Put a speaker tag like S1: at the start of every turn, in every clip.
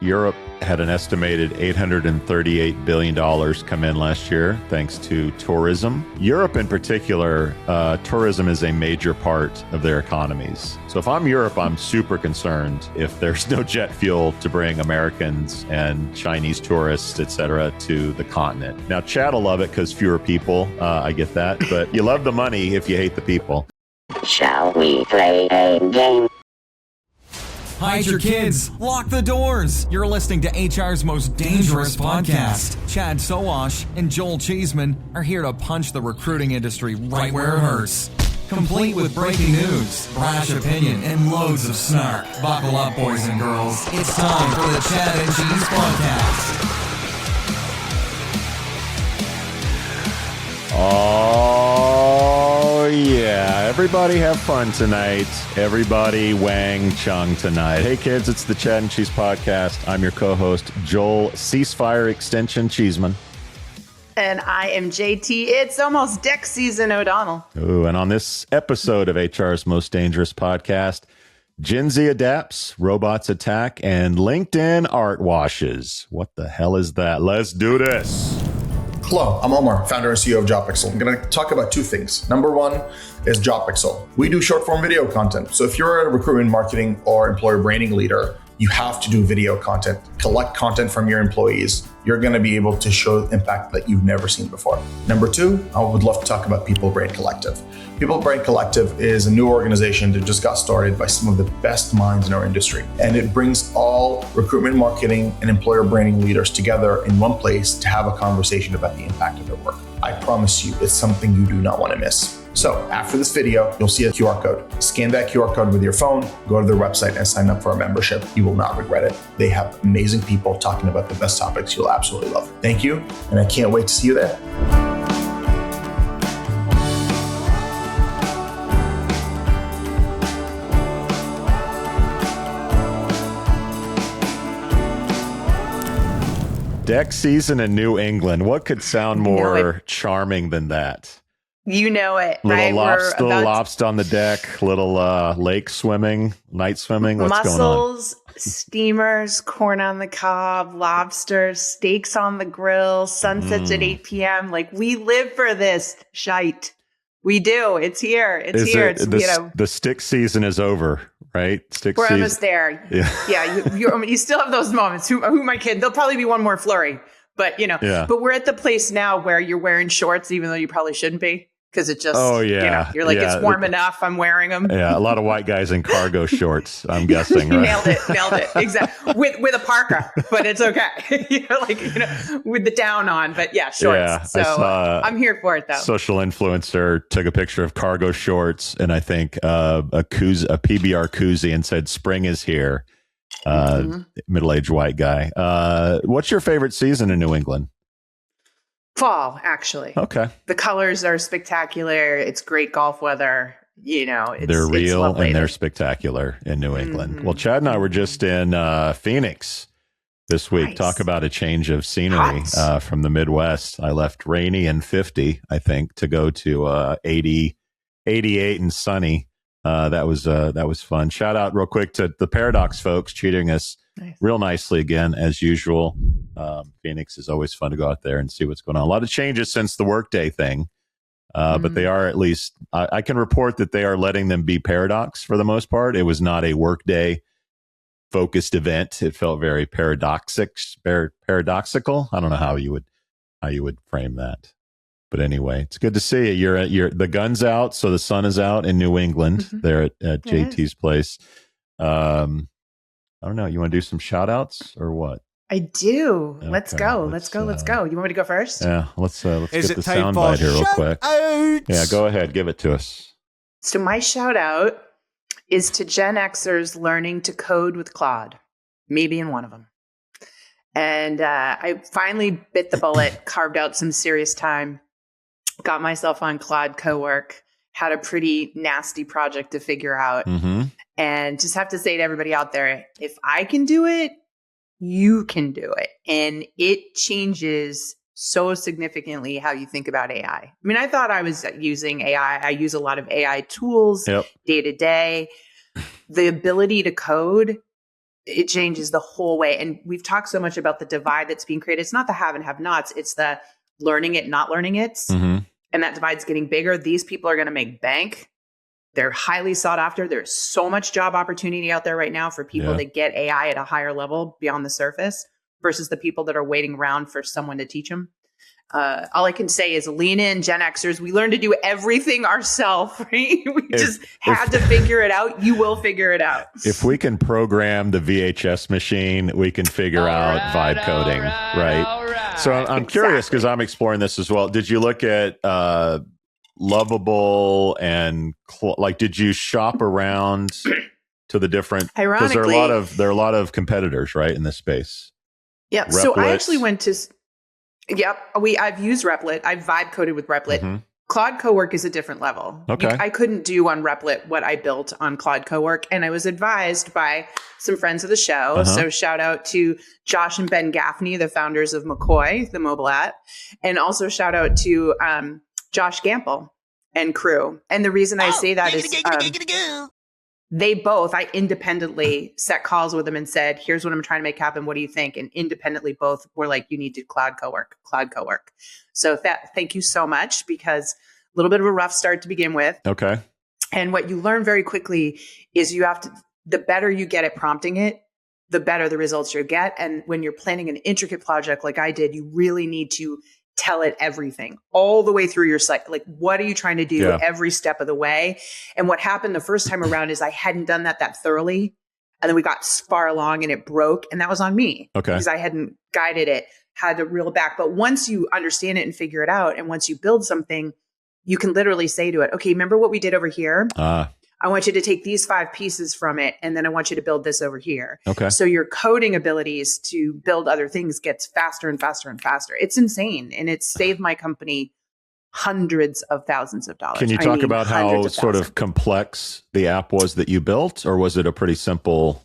S1: Europe had an estimated $838 billion come in last year, thanks to tourism. Europe in particular, tourism is a major part of their economies. So if I'm Europe, I'm super concerned if there's no jet fuel to bring Americans and Chinese tourists, et cetera, to the continent. Now, Chad will love it because fewer people, I get that, but you love the money if you hate the people.
S2: Shall we play a game?
S3: Hide your kids. Lock the doors. You're listening to HR's most dangerous podcast. Chad Sowash and Joel Cheeseman are here to punch the recruiting industry right where it hurts. Complete with breaking news, brash opinion, and loads of snark. Buckle up, boys and girls. It's time for the Chad and Cheese podcast.
S1: Oh, yeah. Everybody have fun tonight. Everybody Wang Chung tonight. Hey, kids, it's the Chad and Cheese podcast. I'm your co-host, Joel Ceasefire Extension Cheeseman.
S4: And I am JT. It's almost deck season, O'Donnell.
S1: Ooh, and on this episode of HR's Most Dangerous Podcast, Gen Z adapts, robots attack, and LinkedIn art washes. What the hell is that? Let's do this.
S5: Hello, I'm Omar, founder and CEO of JobPixel. I'm going to talk about two things. Number one is JobPixel. We do short form video content. So if you're a recruitment, marketing, or employer branding leader, you have to do video content, collect content from your employees. You're going to be able to show impact that you've never seen before. Number two, I would love to talk about People Brain Collective. People Brain Collective is a new organization that just got started by some of the best minds in our industry. And it brings all recruitment, marketing, and employer branding leaders together in one place to have a conversation about the impact of their work. I promise you, it's something you do not want to miss. So after this video, you'll see a QR code. Scan that QR code with your phone, go to their website and sign up for a membership. You will not regret it. They have amazing people talking about the best topics you'll absolutely love. Thank you, and I can't wait to see you there.
S1: Deck season in New England. What could sound more charming than that?
S4: You know it,
S1: little
S4: right?
S1: Little lobster on the deck, little lake swimming, night swimming. What's going on?
S4: Mussels, steamers, corn on the cob, lobsters, steaks on the grill, sunsets at 8 p.m. Like, we live for this shite. We do. It's here. It's here.
S1: The stick season is over, right?
S4: We're almost there. Yeah. You still have those moments. Who my kid? There'll probably be one more flurry, but But we're at the place now where you're wearing shorts, even though you probably shouldn't be. Because it just, you're like, it's warm enough. I'm wearing them.
S1: Yeah, a lot of white guys in cargo shorts, I'm guessing, right?
S4: Nailed it. Exactly. With a parka, but it's okay. With the down on, but yeah, shorts.
S1: Yeah,
S4: so I'm here for it, though.
S1: Social influencer took a picture of cargo shorts and I think a PBR koozie and said, "Spring is here." Middle-aged white guy. What's your favorite season in New England?
S4: Fall, actually.
S1: Okay.
S4: The colors are spectacular. It's great golf weather.
S1: They're real and they're spectacular in New England. Mm-hmm. Well, Chad and I were just in Phoenix this week. Nice. Talk about a change of scenery from the Midwest. I left rainy and 50, I think, to go to 80, 88 and sunny. That was fun. Shout out real quick to the Paradox folks treating us real nicely again, as usual. Phoenix is always fun to go out there and see what's going on. A lot of changes since the Workday thing, but they are, at least I can report that they are letting them be Paradox for the most part. It was not a Workday focused event. It felt very paradoxical. I don't know how you would frame that. But anyway, it's good to see you. The gun's out, so the sun is out in New England. Mm-hmm. There at JT's place. I don't know. You want to do some shout outs or what?
S4: I do. Okay, let's go. You want me to go first?
S1: Yeah. Let's get the soundbite here real quick. Yeah, go ahead. Give it to us.
S4: So my shout out is to Gen Xers learning to code with Claude. Me being one of them. And I finally bit the bullet, carved out some serious time, got myself on Claude Cowork, had a pretty nasty project to figure out. Mm-hmm. And just have to say to everybody out there, if I can do it, you can do it. And it changes so significantly how you think about AI. I mean, I thought I was using AI. I use a lot of AI tools day to day. The ability to code it changes the whole way. And we've talked so much about the divide that's being created. It's not the have and have nots. It's the learning it, not learning it.
S1: Mm-hmm.
S4: And that divide's getting bigger. These people are going to make bank. They're highly sought after. There's so much job opportunity out there right now for people that get AI at a higher level beyond the surface versus the people that are waiting around for someone to teach them. All I can say is lean in, Gen Xers. We learned to do everything ourselves, right? We just had to figure it out. You will figure it out.
S1: If we can program the VHS machine, we can figure out vibe coding, right? So I'm curious because I'm exploring this as well. Did you look at Lovable and did you shop around to the different? Because there are a lot of competitors, right, in this space.
S4: Yeah.
S1: Replit.
S4: So I actually went to. Yep. I've used Replit. I've vibe coded with Replit.
S1: Mm-hmm.
S4: Claude Cowork is a different level.
S1: Okay.
S4: I couldn't do on Replit what I built on Claude Cowork. And I was advised by some friends of the show.
S1: Uh-huh.
S4: So shout out to Josh and Ben Gaffney, the founders of McCoy, the mobile app. And also shout out to Josh Gamble and crew. And the reason I say that is they both, I independently set calls with them and said, here's what I'm trying to make happen. What do you think? And independently both were like, you need to Claude Cowork. So thank you so much, because a little bit of a rough start to begin with.
S1: Okay.
S4: And what you learn very quickly is the better you get at prompting it, the better the results you get. And when you're planning an intricate project like I did, you really need to tell it everything all the way through your site. Like, what are you trying to do every step of the way? And what happened the first time around is I hadn't done that thoroughly. And then we got far along and it broke. And that was on me because I hadn't guided it, had to reel back. But once you understand it and figure it out, and once you build something, you can literally say to it, okay, remember what we did over here? I want you to take these 5 pieces from it, and then I want you to build this over here.
S1: Okay.
S4: So your coding abilities to build other things gets faster and faster and faster. It's insane. And it's saved my company hundreds of thousands of dollars.
S1: Can you talk about how sort of complex the app was that you built, or was it a pretty simple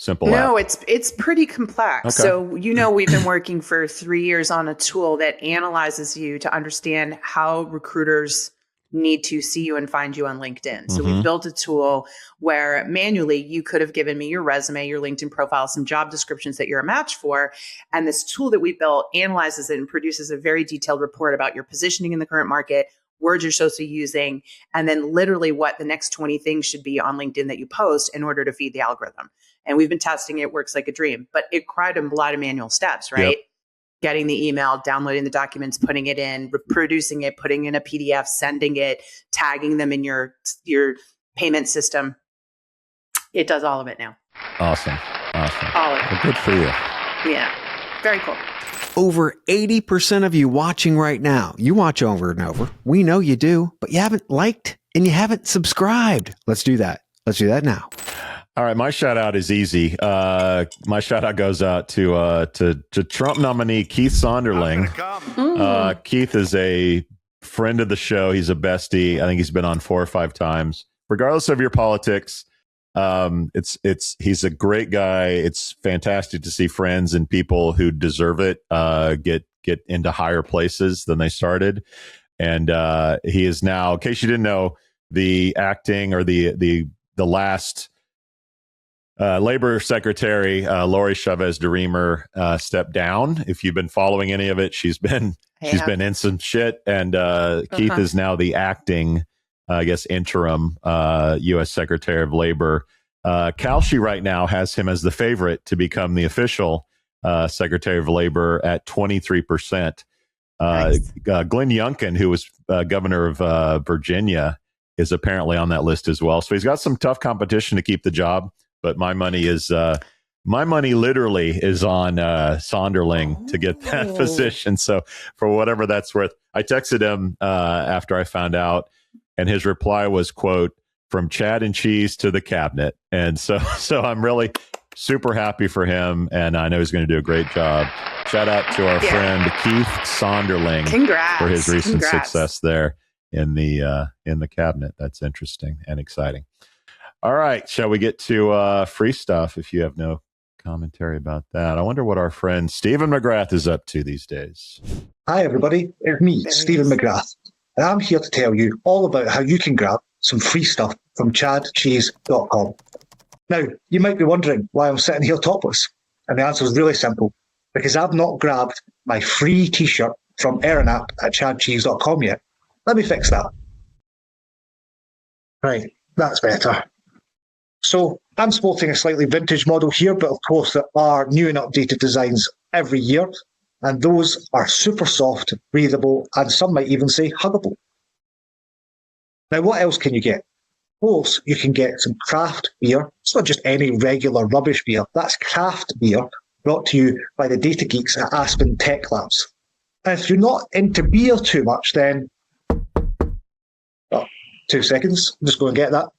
S1: app?
S4: No, it's pretty complex.
S1: Okay.
S4: So, we've been working for 3 years on a tool that analyzes you to understand how recruiters need to see you and find you on LinkedIn. So we built a tool where manually you could have given me your resume, your LinkedIn profile, some job descriptions that you're a match for. And this tool that we built analyzes it and produces a very detailed report about your positioning in the current market, words you're supposed to be using, and then literally what the next 20 things should be on LinkedIn that you post in order to feed the algorithm. And we've been testing it. Works like a dream, but it required a lot of manual steps, right? Yep. Getting the email, downloading the documents, putting it in, reproducing it, putting in a PDF, sending it, tagging them in your payment system. It does all of it now.
S1: Awesome.
S4: All of it.
S1: Well, good for you.
S4: Yeah. Very cool.
S6: Over 80% of you watching right now, you watch over and over. We know you do, but you haven't liked and you haven't subscribed. Let's do that. Let's do that now.
S1: All right, my shout out is easy. My shout out goes out to Trump nominee Keith Sonderling. Keith is a friend of the show. He's a bestie. I think he's been on 4 or 5 times. Regardless of your politics, he's a great guy. It's fantastic to see friends and people who deserve it get into higher places than they started. And he is now, in case you didn't know, the acting or the last Labor Secretary Lori Chavez DeRemer stepped down. If you've been following any of it, she's been in some shit, and Keith is now the acting, interim U.S. Secretary of Labor. Kalshi right now has him as the favorite to become the official Secretary of Labor at 23%. Nice. Glenn Youngkin, who was governor of Virginia, is apparently on that list as well. So he's got some tough competition to keep the job. But my money literally is on Sonderling to get that position. So for whatever that's worth, I texted him after I found out, and his reply was, quote, "From Chad and Cheese to the cabinet." And so I'm really super happy for him, and I know he's going to do a great job. Shout out to our friend Keith Sonderling.
S4: Congrats.
S1: For his recent success there in the cabinet. That's interesting and exciting. All right, shall we get to free stuff if you have no commentary about that? I wonder what our friend Stephen McGrath is up to these days.
S7: Hi, everybody. It's me, Stephen McGrath. And I'm here to tell you all about how you can grab some free stuff from chadcheese.com. Now, you might be wondering why I'm sitting here topless. And the answer is really simple. Because I've not grabbed my free t-shirt from Erin app at chadcheese.com yet. Let me fix that. Right, that's better. So I'm sporting a slightly vintage model here, but of course there are new and updated designs every year. And those are super soft, breathable, and some might even say huggable. Now, what else can you get? Of course, you can get some craft beer. It's not just any regular rubbish beer. That's craft beer brought to you by the data geeks at Aspen Tech Labs. And if you're not into beer too much, then... Oh, 2 seconds. I'm just going to get that.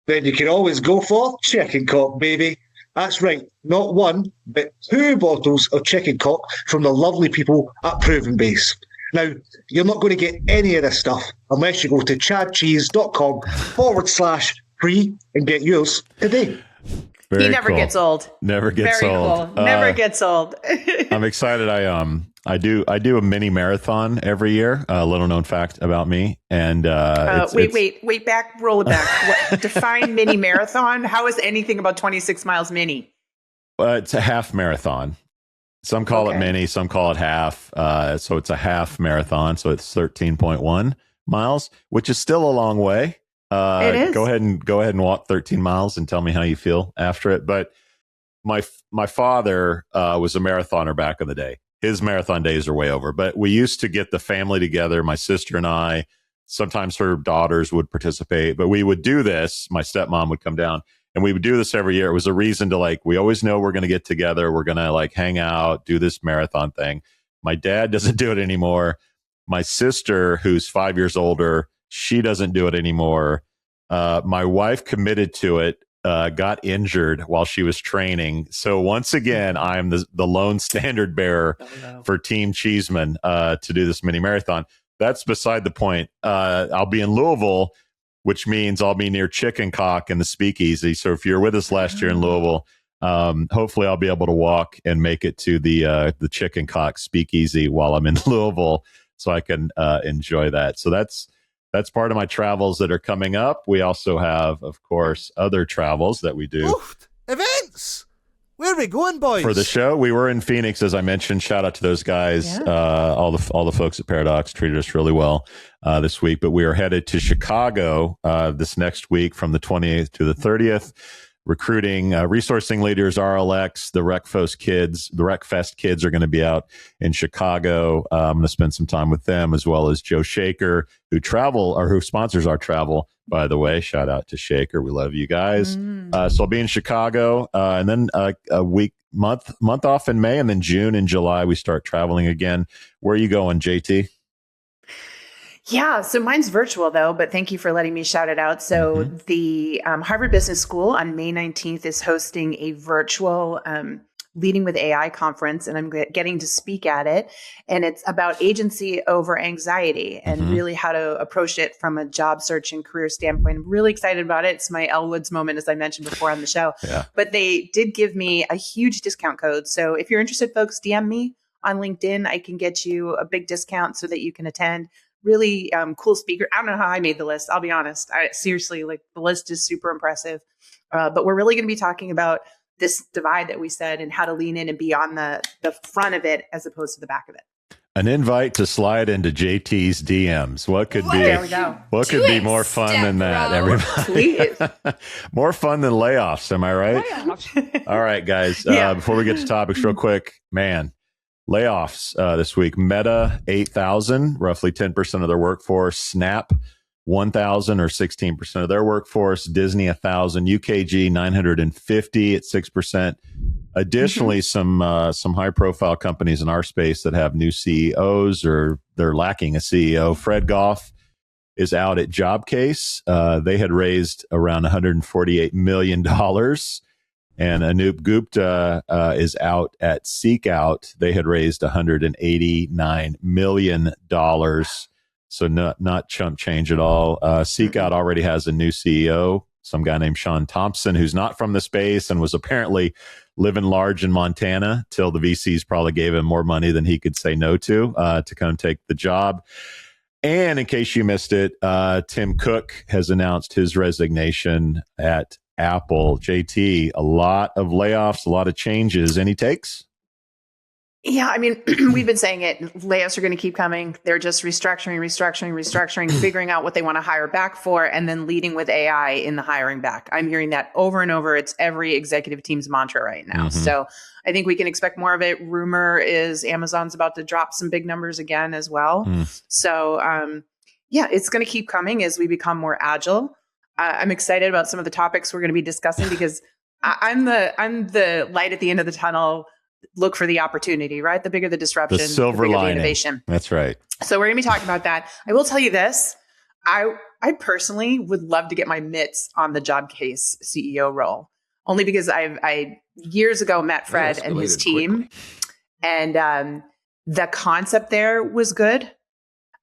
S7: Then you can always go for chicken cock, baby. That's right. Not one, but 2 bottles of chicken cock from the lovely people at Proven Base. Now, you're not going to get any of this stuff unless you go to chadcheese.com/free and get yours today.
S4: He never gets old.
S1: Never gets
S4: Very
S1: old.
S4: Cool. Never gets old.
S1: I'm excited. I do a mini marathon every year. A little known fact about me. And
S4: wait back, roll it back. Define mini marathon. How is anything about 26 miles mini?
S1: It's a half marathon. Some call it mini, some call it half. So it's a half marathon. So it's 13.1 miles, which is still a long way.
S4: It is.
S1: Go ahead and walk 13 miles and tell me how you feel after it. But my father was a marathoner back in the day. His marathon days are way over. But we used to get the family together, my sister and I. Sometimes her daughters would participate, but we would do this. My stepmom would come down. And we would do this every year. It was a reason to we always know we're going to get together. We're going to hang out, do this marathon thing. My dad doesn't do it anymore. My sister, who's 5 years older, she doesn't do it anymore. My wife committed to it, got injured while she was training. So once again, I'm the lone standard bearer for Team Cheeseman to do this mini marathon. That's beside the point. I'll be in Louisville, which means I'll be near Chicken Cock and the Speakeasy. So if you're with us last year in Louisville, hopefully I'll be able to walk and make it to the Chicken Cock Speakeasy while I'm in Louisville, so I can enjoy that. So that's part of my travels that are coming up. We also have, of course, other travels that we do.
S8: Oof, events. Where are we going, boys?
S1: For the show, we were in Phoenix, as I mentioned. Shout out to those guys.
S4: Yeah.
S1: All the folks at Paradox treated us really well this week. But we are headed to Chicago this next week from the 28th to the 30th, recruiting resourcing leaders, RLX, the RecFest kids are going to be out in Chicago. I'm going to spend some time with them, as well as Joe Shaker, who sponsors our travel. By the way, shout out to Shaker. We love you guys. So I'll be in Chicago, and then a month off in May, and then June and July we start traveling again. Where are you going, JT?
S4: Yeah, so mine's virtual though, but thank you for letting me shout it out. So the Harvard Business School on May 19th is hosting a virtual Leading with AI conference, and I'm getting to speak at it. And it's about agency over anxiety and really how to approach it from a job search and career standpoint. I'm really excited about it. It's my Elle Woods moment, as I mentioned before on the show. Yeah. But they did give me a huge discount code. So if you're interested, folks, DM me on LinkedIn. I can get you a big discount so that you can attend. Really cool speaker. I don't know how I made the list. I'll be honest. Seriously, the list is super impressive. But we're really going to be talking about this divide that we said and how to lean in and be on the front of it as opposed to the back of it.
S1: An invite to slide into JT's DMs. What could be more fun than that, everybody?
S4: Please.
S1: More fun than layoffs, am I right? All right, guys. Before we get to topics real quick, layoffs this week. Meta, 8,000, roughly 10% of their workforce. Snap, 1,000 or 16% of their workforce. Disney, 1,000. UKG, 950 at 6%. Additionally, some high profile companies in our space that have new CEOs or they're lacking a CEO. Fred Goff is out at Jobcase. They had raised around $148 million. And Anup Gupta is out at Seekout. They had raised $189 million. So not chump change at all. Seekout already has a new CEO, some guy named Sean Thompson, who's not from the space and was apparently living large in Montana till the VCs probably gave him more money than he could say no to come take the job. And in case you missed it, Tim Cook has announced his resignation at Apple. JT, a lot of layoffs, a lot of changes. Any takes?
S4: Yeah, I mean, we've been saying it. Layoffs are going to keep coming. They're just restructuring, figuring out what they want to hire back for, and then leading with AI in the hiring back. I'm hearing that over and over. It's every executive team's mantra right now.
S1: Mm-hmm.
S4: So I think we can expect more of it. Rumor is Amazon's about to drop some big numbers again as well. So yeah, it's going to keep coming as we become more agile. I'm excited about some of the topics we're going to be discussing because I'm the light at the end of the tunnel. Look for the opportunity, right? The bigger the disruption,
S1: the silver
S4: bigger
S1: lining.
S4: the innovation.
S1: That's right.
S4: So we're going to be talking about that. I will tell you this. I personally would love to get my mitts on the Jobcase CEO role, only because I years ago met Fred and his team, and the concept there was good.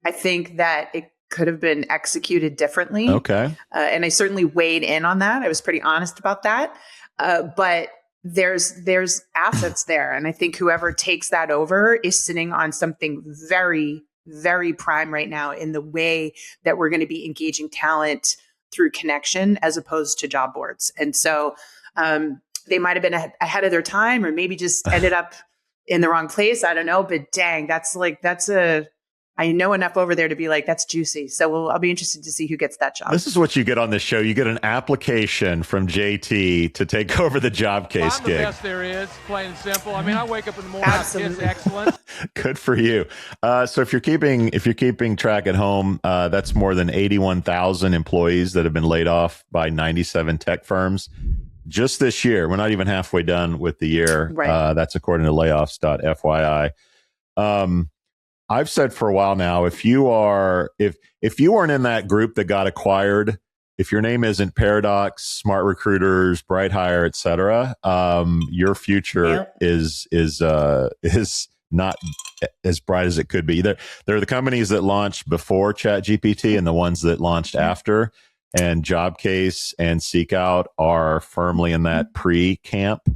S4: I think that it could have been executed differently.
S1: Okay.
S4: And I certainly weighed in on that. I was pretty honest about that. But there's assets there. And I think whoever takes that over is sitting on something very, very prime right now in the way that we're going to be engaging talent through connection as opposed to job boards. And so they might have been ahead of their time or maybe just ended up in the wrong place. I don't know, but dang, I know enough over there to be like, that's juicy. So I'll be interested to see who gets that job.
S1: This is what you get on this show. You get an application from JT to take over the Jobcase
S9: I'm
S1: gig.
S9: the best there is, plain and simple. I mean, I wake up in the morning,
S4: Absolutely.
S9: it's excellent.
S1: Good for you. So if you're keeping track at home, that's more than 81,000 employees that have been laid off by 97 tech firms just this year. We're not even halfway done with the year.
S4: Right.
S1: That's according to layoffs.fyi. I've said for a while now, if you weren't in that group that got acquired, if your name isn't Paradox, Smart Recruiters, Bright Hire, et cetera, your future is not as bright as it could be. They're the companies that launched before ChatGPT and the ones that launched after. And Jobcase and SeekOut are firmly in that pre-camp.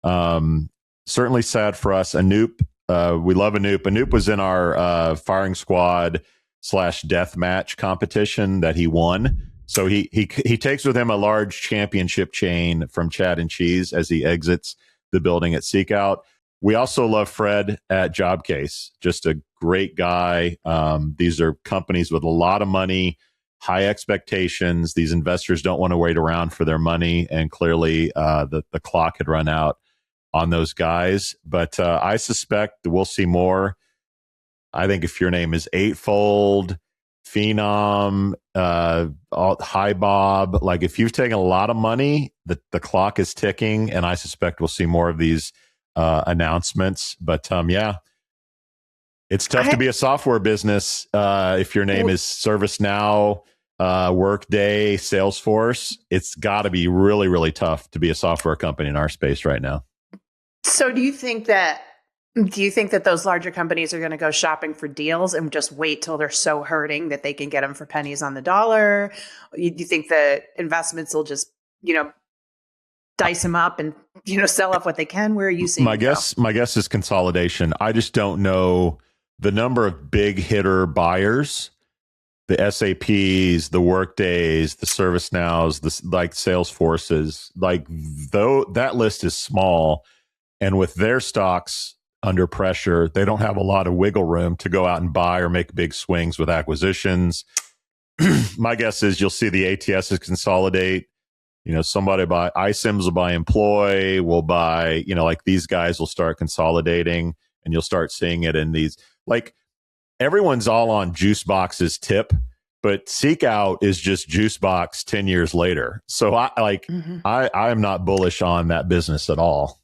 S1: Certainly sad for us. Anoop. We love Anoop. Anoop was in our firing squad / death match competition that he won. So he takes with him a large championship chain from Chad and Cheese as he exits the building at SeekOut. We also love Fred at Jobcase. Just a great guy. These are companies with a lot of money, high expectations. These investors don't want to wait around for their money. And clearly the clock had run out on those guys, but I suspect we'll see more. I think if your name is Eightfold, Phenom, Hi Bob, like if you've taken a lot of money, the clock is ticking, and I suspect we'll see more of these announcements. But yeah, it's tough to be a software business if your name is ServiceNow, Workday, Salesforce. It's got to be really, really tough to be a software company in our space right now.
S4: So do you think that those larger companies are going to go shopping for deals and just wait till they're so hurting that they can get them for pennies on the dollar? Do you think that investments will just, dice them up and, sell off what they can? Where are you seeing
S1: my guess is consolidation. I just don't know the number of big hitter buyers, the SAPs, the Workdays, the ServiceNows, the Salesforces, though that list is small. And with their stocks under pressure, they don't have a lot of wiggle room to go out and buy or make big swings with acquisitions. My guess is you'll see the ATSs consolidate. Somebody buy iSIMS will buy Employ, will buy, these guys will start consolidating, and you'll start seeing it in these. Everyone's all on Juicebox's tip, but SeekOut is just Juicebox 10 years later. So I am not bullish on that business at all.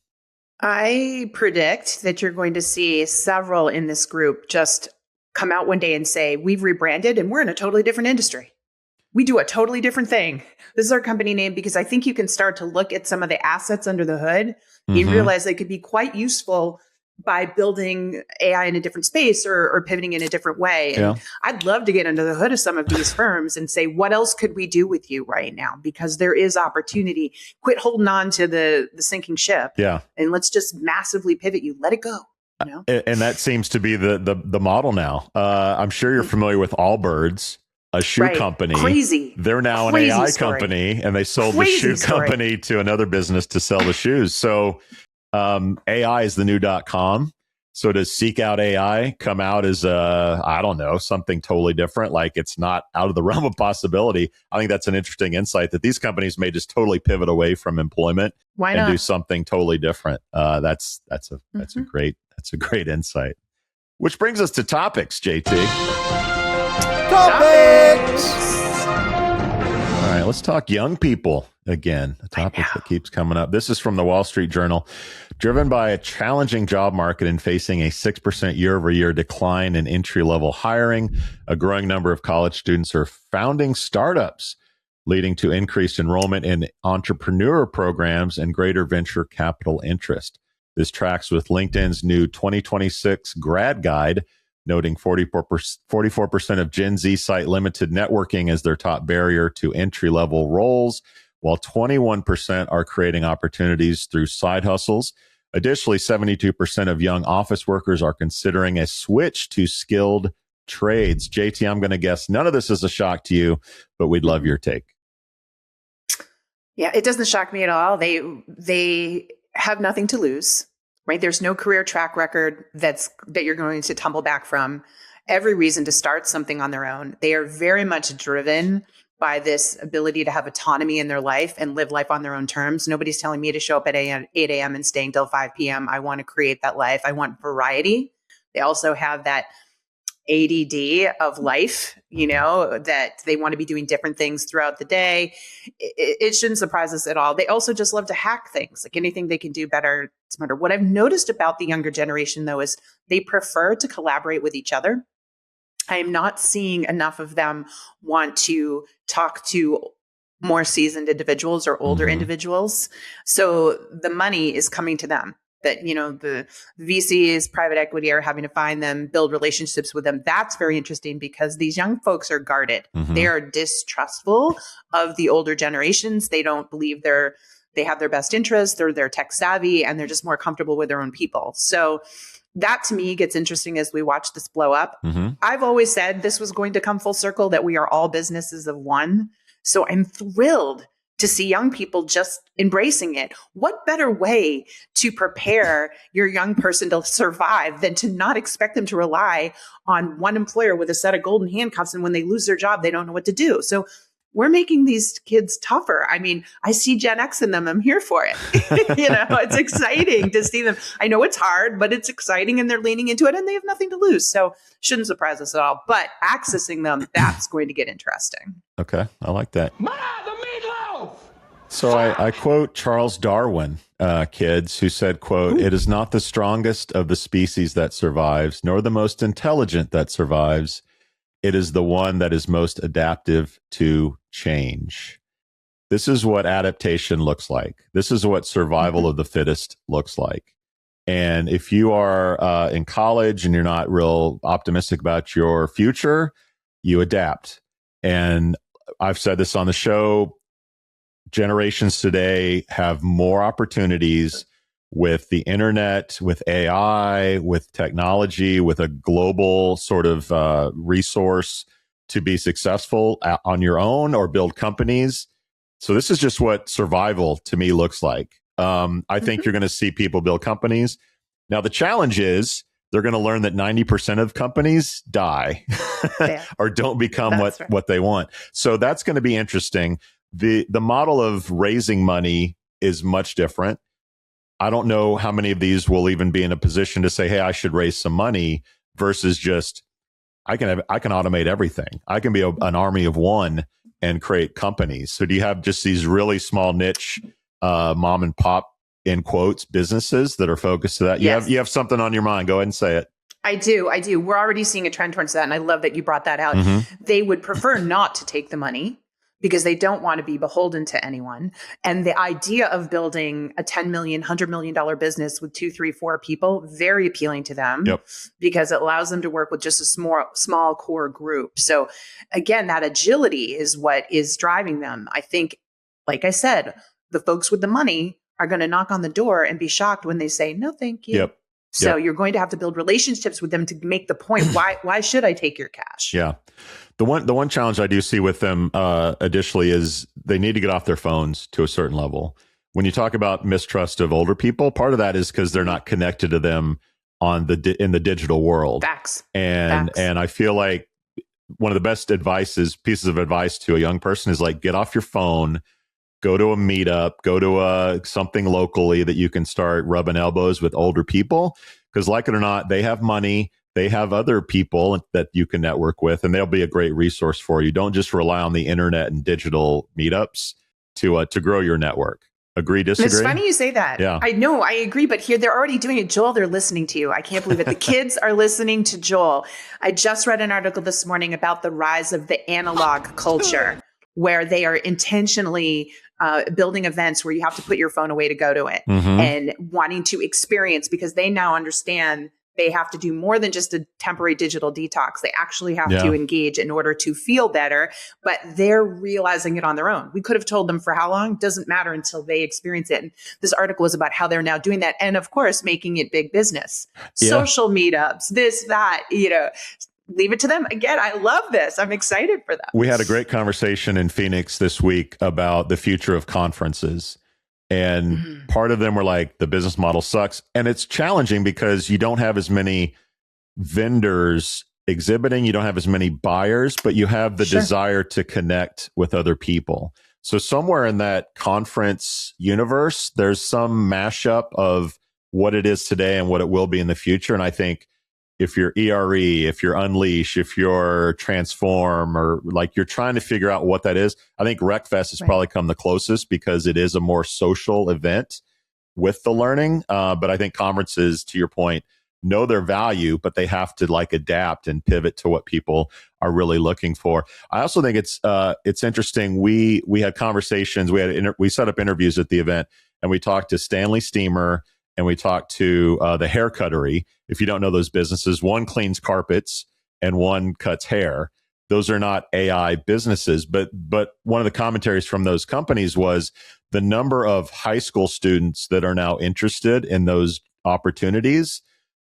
S4: I predict that you're going to see several in this group just come out one day and say, we've rebranded and we're in a totally different industry. We do a totally different thing. This is our company name, because I think you can start to look at some of the assets under the hood. You realize they could be quite useful by building AI in a different space or pivoting in a different way. And I'd love to get under the hood of some of these firms and say, what else could we do with you right now? Because there is opportunity. Quit holding on to the sinking ship. Yeah. And let's just massively pivot you. Let it go. You know?
S1: And that seems to be the model now. I'm sure you're familiar with Allbirds, a shoe company.
S4: Crazy.
S1: They're now
S4: Crazy
S1: an AI
S4: story.
S1: company, and they sold
S4: Crazy
S1: the shoe
S4: story.
S1: company to another business to sell the shoes. So AI is the new .com. So does Seek Out AI come out as I don't know, something totally different? Like it's not out of the realm of possibility. I think that's an interesting insight that these companies may just totally pivot away from employment and do something totally different. That's a great insight. Which brings us to topics, JT.
S8: Topics!
S1: All right, let's talk young people again, a topic that keeps coming up. This is from the Wall Street Journal. Driven by a challenging job market and facing a 6% year-over-year decline in entry-level hiring, a growing number of college students are founding startups, leading to increased enrollment in entrepreneur programs and greater venture capital interest. This tracks with LinkedIn's new 2026 grad guide, noting 44% of Gen Z cite limited networking as their top barrier to entry-level roles, while 21% are creating opportunities through side hustles. Additionally, 72% of young office workers are considering a switch to skilled trades. JT, I'm going to guess none of this is a shock to you, but we'd love your take.
S4: Yeah, it doesn't shock me at all. They have nothing to lose, right? There's no career track record that you're going to tumble back from. Every reason to start something on their own. They are very much driven by this ability to have autonomy in their life and live life on their own terms. Nobody's telling me to show up at 8 a.m. and staying till 5 p.m. I want to create that life. I want variety. They also have that ADD of life, that they want to be doing different things throughout the day. It shouldn't surprise us at all. They also just love to hack things, like anything they can do better, smarter. What I've noticed about the younger generation, though, is they prefer to collaborate with each other. I am not seeing enough of them want to talk to more seasoned individuals or older individuals. So the money is coming to them. That, the VCs, private equity are having to find them, build relationships with them. That's very interesting because these young folks are guarded. They are distrustful of the older generations. They don't believe they have their best interests. They're tech savvy and they're just more comfortable with their own people. So that to me gets interesting as we watch this blow up. I've always said this was going to come full circle, that we are all businesses of one. So I'm thrilled to see young people just embracing it. What better way to prepare your young person to survive than to not expect them to rely on one employer with a set of golden handcuffs, and when they lose their job, they don't know what to do. So we're making these kids tougher. I mean, I see Gen X in them. I'm here for it. It's exciting to see them. I know it's hard, but it's exciting and they're leaning into it and they have nothing to lose. So shouldn't surprise us at all. But accessing them, that's going to get interesting.
S1: Okay. I like that. So I quote Charles Darwin, kids, who said, quote, "It is not the strongest of the species that survives, nor the most intelligent that survives. It is the one that is most adaptive to change." This is what adaptation looks like. This is what survival of the fittest looks like. And if you are in college and you're not real optimistic about your future, you adapt. And I've said this on the show, generations today have more opportunities with the internet, with AI, with technology, with a global sort of resource to be successful on your own or build companies. So this is just what survival to me looks like. I think you're going to see people build companies. Now, the challenge is they're going to learn that 90% of companies die or don't become what they want. So that's going to be interesting. The model of raising money is much different. I don't know how many of these will even be in a position to say, hey, I should raise some money versus just, I can automate everything. I can be an army of one and create companies. So do you have just these really small niche mom and pop, in quotes, businesses that are focused to that?
S4: Yes.
S1: You have something on your mind. Go ahead and say it.
S4: I do. We're already seeing a trend towards that. And I love that you brought that out. They would prefer not to take the money because they don't want to be beholden to anyone. And the idea of building a $10 million, $100 million business with 2, 3, 4 people, very appealing to them because it allows them to work with just a small core group. So again, that agility is what is driving them. I think, like I said, the folks with the money are going to knock on the door and be shocked when they say, no, thank you. So you're going to have to build relationships with them to make the point. Why should I take your cash?
S1: Yeah. The one challenge I do see with them additionally is they need to get off their phones to a certain level. When you talk about mistrust of older people, part of that is because they're not connected to them in the digital world.
S4: Facts.
S1: And I feel like one of the best pieces of advice to a young person is like, get off your phone, go to a meetup, go to something locally that you can start rubbing elbows with older people. Because like it or not, they have money, they have other people that you can network with, and they'll be a great resource for you. Don't just rely on the internet and digital meetups to grow your network. Agree, disagree?
S4: It's funny you say that.
S1: Yeah.
S4: I know, I agree, but here they're already doing it. Joel, they're listening to you. I can't believe it. The kids are listening to Joel. I just read an article this morning about the rise of the analog culture, where they are intentionally building events where you have to put your phone away to go to it, and wanting to experience, because they now understand they have to do more than just a temporary digital detox. They actually have to engage in order to feel better, but they're realizing it on their own. We could have told them for how long, doesn't matter until they experience it. And this article is about how they're now doing that. And of course, making it big business, social meetups, this, that, leave it to them. Again, I love this. I'm excited for that.
S1: We had a great conversation in Phoenix this week about the future of conferences. And part of them were like, the business model sucks. And it's challenging because you don't have as many vendors exhibiting, you don't have as many buyers, but you have the desire to connect with other people. So somewhere in that conference universe, there's some mashup of what it is today and what it will be in the future. And I think if you're ERE, if you're Unleash, if you're Transform, or like you're trying to figure out what that is, I think RecFest has probably come the closest because it is a more social event with the learning. But I think conferences, to your point, know their value, but they have to like adapt and pivot to what people are really looking for. I also think it's interesting. We had conversations. We set up interviews at the event, and we talked to Stanley Steamer, and we talked to the Hair Cuttery. If you don't know those businesses, one cleans carpets and one cuts hair. Those are not AI businesses, but one of the commentaries from those companies was the number of high school students that are now interested in those opportunities,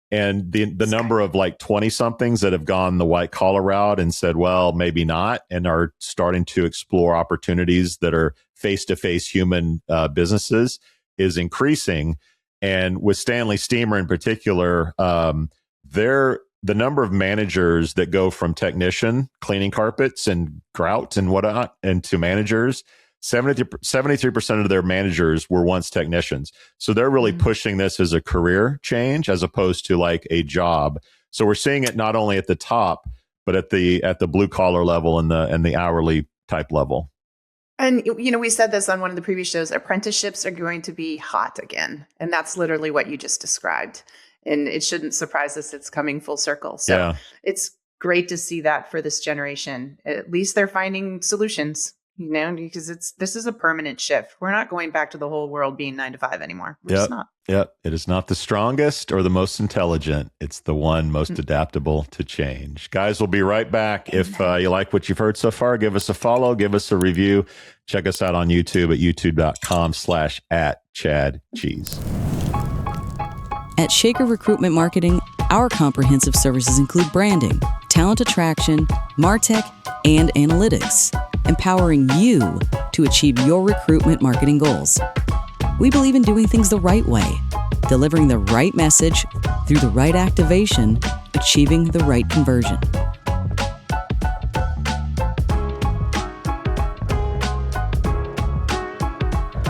S1: and the number of like 20 somethings that have gone the white collar route and said, well, maybe not, and are starting to explore opportunities that are face-to-face human businesses is increasing. And with Stanley Steamer in particular, the number of managers that go from technician cleaning carpets and grout and whatnot and to managers, 73% of their managers were once technicians. So they're really pushing this as a career change as opposed to like a job. So we're seeing it not only at the top, but at the blue collar level and the hourly type level.
S4: And, we said this on one of the previous shows, apprenticeships are going to be hot again. And that's literally what you just described. And it shouldn't surprise us. It's coming full circle. So it's great to see that for this generation. At least they're finding solutions, because this is a permanent shift. We're not going back to the whole world being 9 to 5 anymore. We're just not.
S1: Yep. It is not the strongest or the most intelligent. It's the one most adaptable to change. Guys, we'll be right back. Amen. If you like what you've heard so far, give us a follow, give us a review. Check us out on YouTube at youtube.com/@ChadCheese.
S10: At Shaker Recruitment Marketing, our comprehensive services include branding, talent attraction, MarTech, and analytics, empowering you to achieve your recruitment marketing goals. We believe in doing things the right way, delivering the right message through the right activation, achieving the right conversion.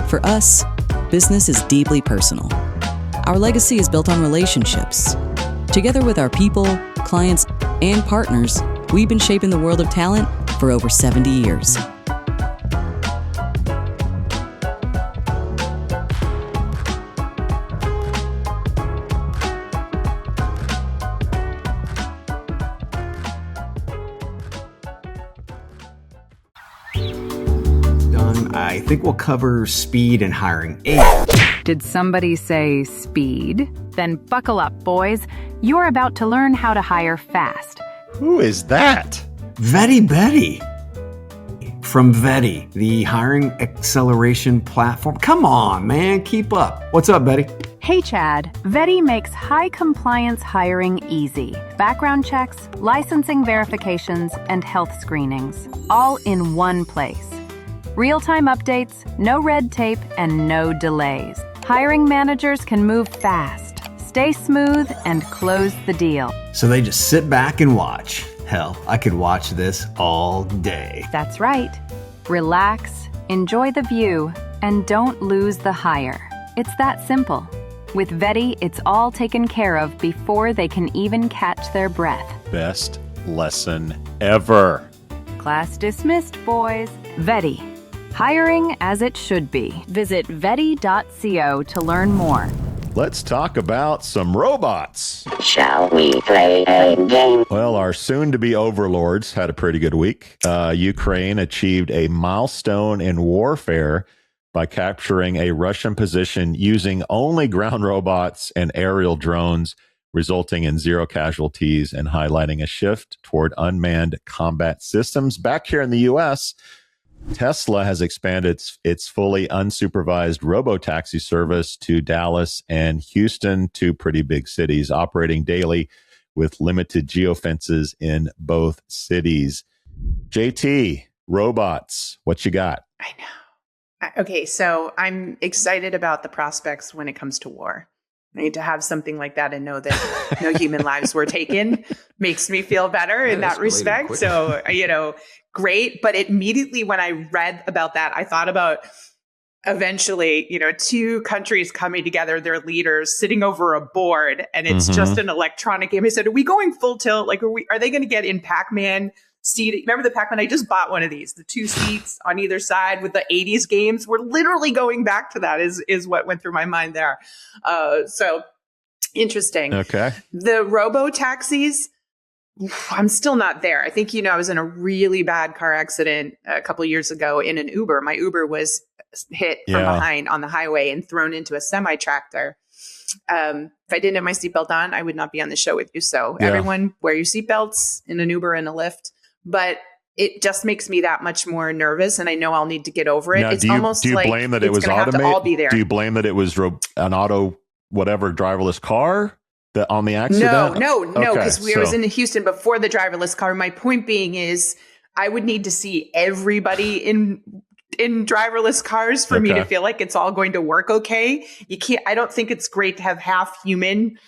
S10: For us, business is deeply personal. Our legacy is built on relationships. Together with our people, clients, and partners, we've been shaping the world of talent for over 70 years.
S6: I think we'll cover speed and hiring.
S11: Did somebody say speed? Then buckle up, boys. You're about to learn how to hire fast.
S1: Who is that?
S6: Vetty Betty. From Vetty, the hiring acceleration platform. Come on, man, keep up. What's up, Betty?
S11: Hey Chad, Veti makes high compliance hiring easy. Background checks, licensing verifications, and health screenings, all in one place. Real-time updates, no red tape, and no delays. Hiring managers can move fast, stay smooth, and close the deal.
S6: So they just sit back and watch. Hell, I could watch this all day.
S11: That's right. Relax, enjoy the view, and don't lose the hire. It's that simple. With Veti, it's all taken care of before they can even catch their breath.
S1: Best lesson ever.
S11: Class dismissed, boys. Veti. Hiring as it should be. Visit veti.co to learn more.
S1: Let's talk about some robots.
S2: Shall we play a game?
S1: Well, our soon-to-be overlords had a pretty good week. Ukraine achieved a milestone in warfare by capturing a Russian position using only ground robots and aerial drones, resulting in 0 casualties and highlighting a shift toward unmanned combat systems. Back here in the U.S., Tesla has expanded its fully unsupervised robotaxi service to Dallas and Houston, 2 pretty big cities, operating daily with limited geofences in both cities. JT, robots, what you got?
S4: I know. Okay, so I'm excited about the prospects when it comes to war. I need to have something like that and know that no human lives were taken. Makes me feel better in that respect. Quick. So, great. But immediately when I read about that, I thought about eventually, 2 countries coming together, their leaders sitting over a board, and it's just an electronic game. I said, are we going full tilt? Like, are they going to get in Pac-Man? Seated. Remember the Pac-Man? I just bought one of these. The 2 seats on either side with the 80s games. We're literally going back to that is what went through my mind there. So interesting.
S1: Okay.
S4: The robo-taxis, I'm still not there. I think, I was in a really bad car accident a couple of years ago in an Uber. My Uber was hit from behind on the highway and thrown into a semi-tractor. If I didn't have my seatbelt on, I would not be on the show with you. So everyone wear your seatbelts in an Uber and a Lyft. But it just makes me that much more nervous, and I know I'll need to get over it.
S1: Now,
S4: it's
S1: do you
S4: almost
S1: like blame that it was automated?
S4: All be there.
S1: Do you blame that it was an auto, whatever, driverless car that on the accident?
S4: No, because I was in Houston before the driverless car. My point being is, I would need to see everybody in driverless cars for me to feel like it's all going to work okay. You can't. I don't think it's great to have half human.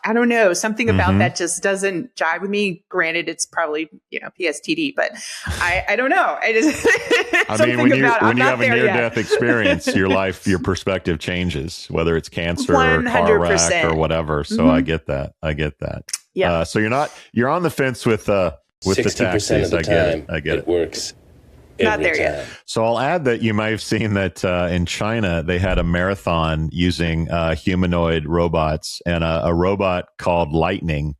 S4: I don't know, something about that just doesn't jive with me. Granted, it's probably, PSTD, but I don't know.
S1: I mean, when you have a near-death experience, your perspective changes, whether it's cancer 100%. Or car wreck or whatever. So I get that. Yeah. So you're on the fence with the taxis.
S12: I get it.
S1: It
S12: works.
S4: Not there yet.
S1: So I'll add that you might have seen that in China, they had a marathon using humanoid robots, and a robot called Lightning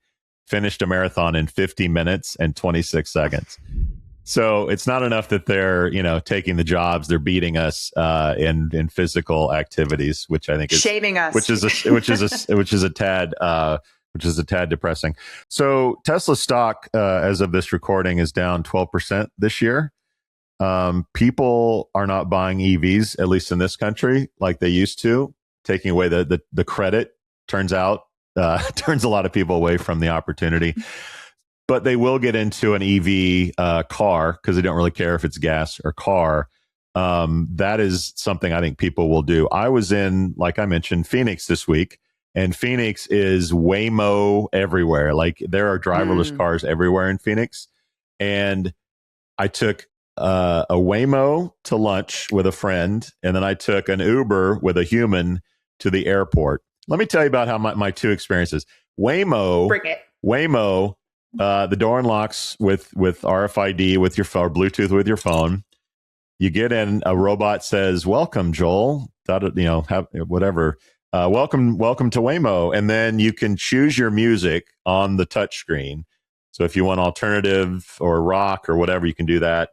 S1: finished a marathon in 50 minutes and 26 seconds. So it's not enough that they're, taking the jobs, they're beating us in physical activities, which I think is
S4: shaming us,
S1: which is a tad depressing. So Tesla stock, as of this recording, is down 12% this year. People are not buying EVs, at least in this country, like they used to. Taking away the credit turns a lot of people away from the opportunity. But they will get into an EV car because they don't really care if it's gas or car. That is something I think people will do. I was in, like I mentioned, Phoenix this week, and Phoenix is Waymo everywhere. Like there are driverless cars everywhere in Phoenix. And I took a Waymo to lunch with a friend, and then I took an Uber with a human to the airport. Let me tell you about how my 2 experiences. Waymo, the door unlocks with RFID with your phone, Bluetooth with your phone. You get in, a robot says, "Welcome, Joel." Whatever. Welcome to Waymo, and then you can choose your music on the touch screen. So if you want alternative or rock or whatever, you can do that.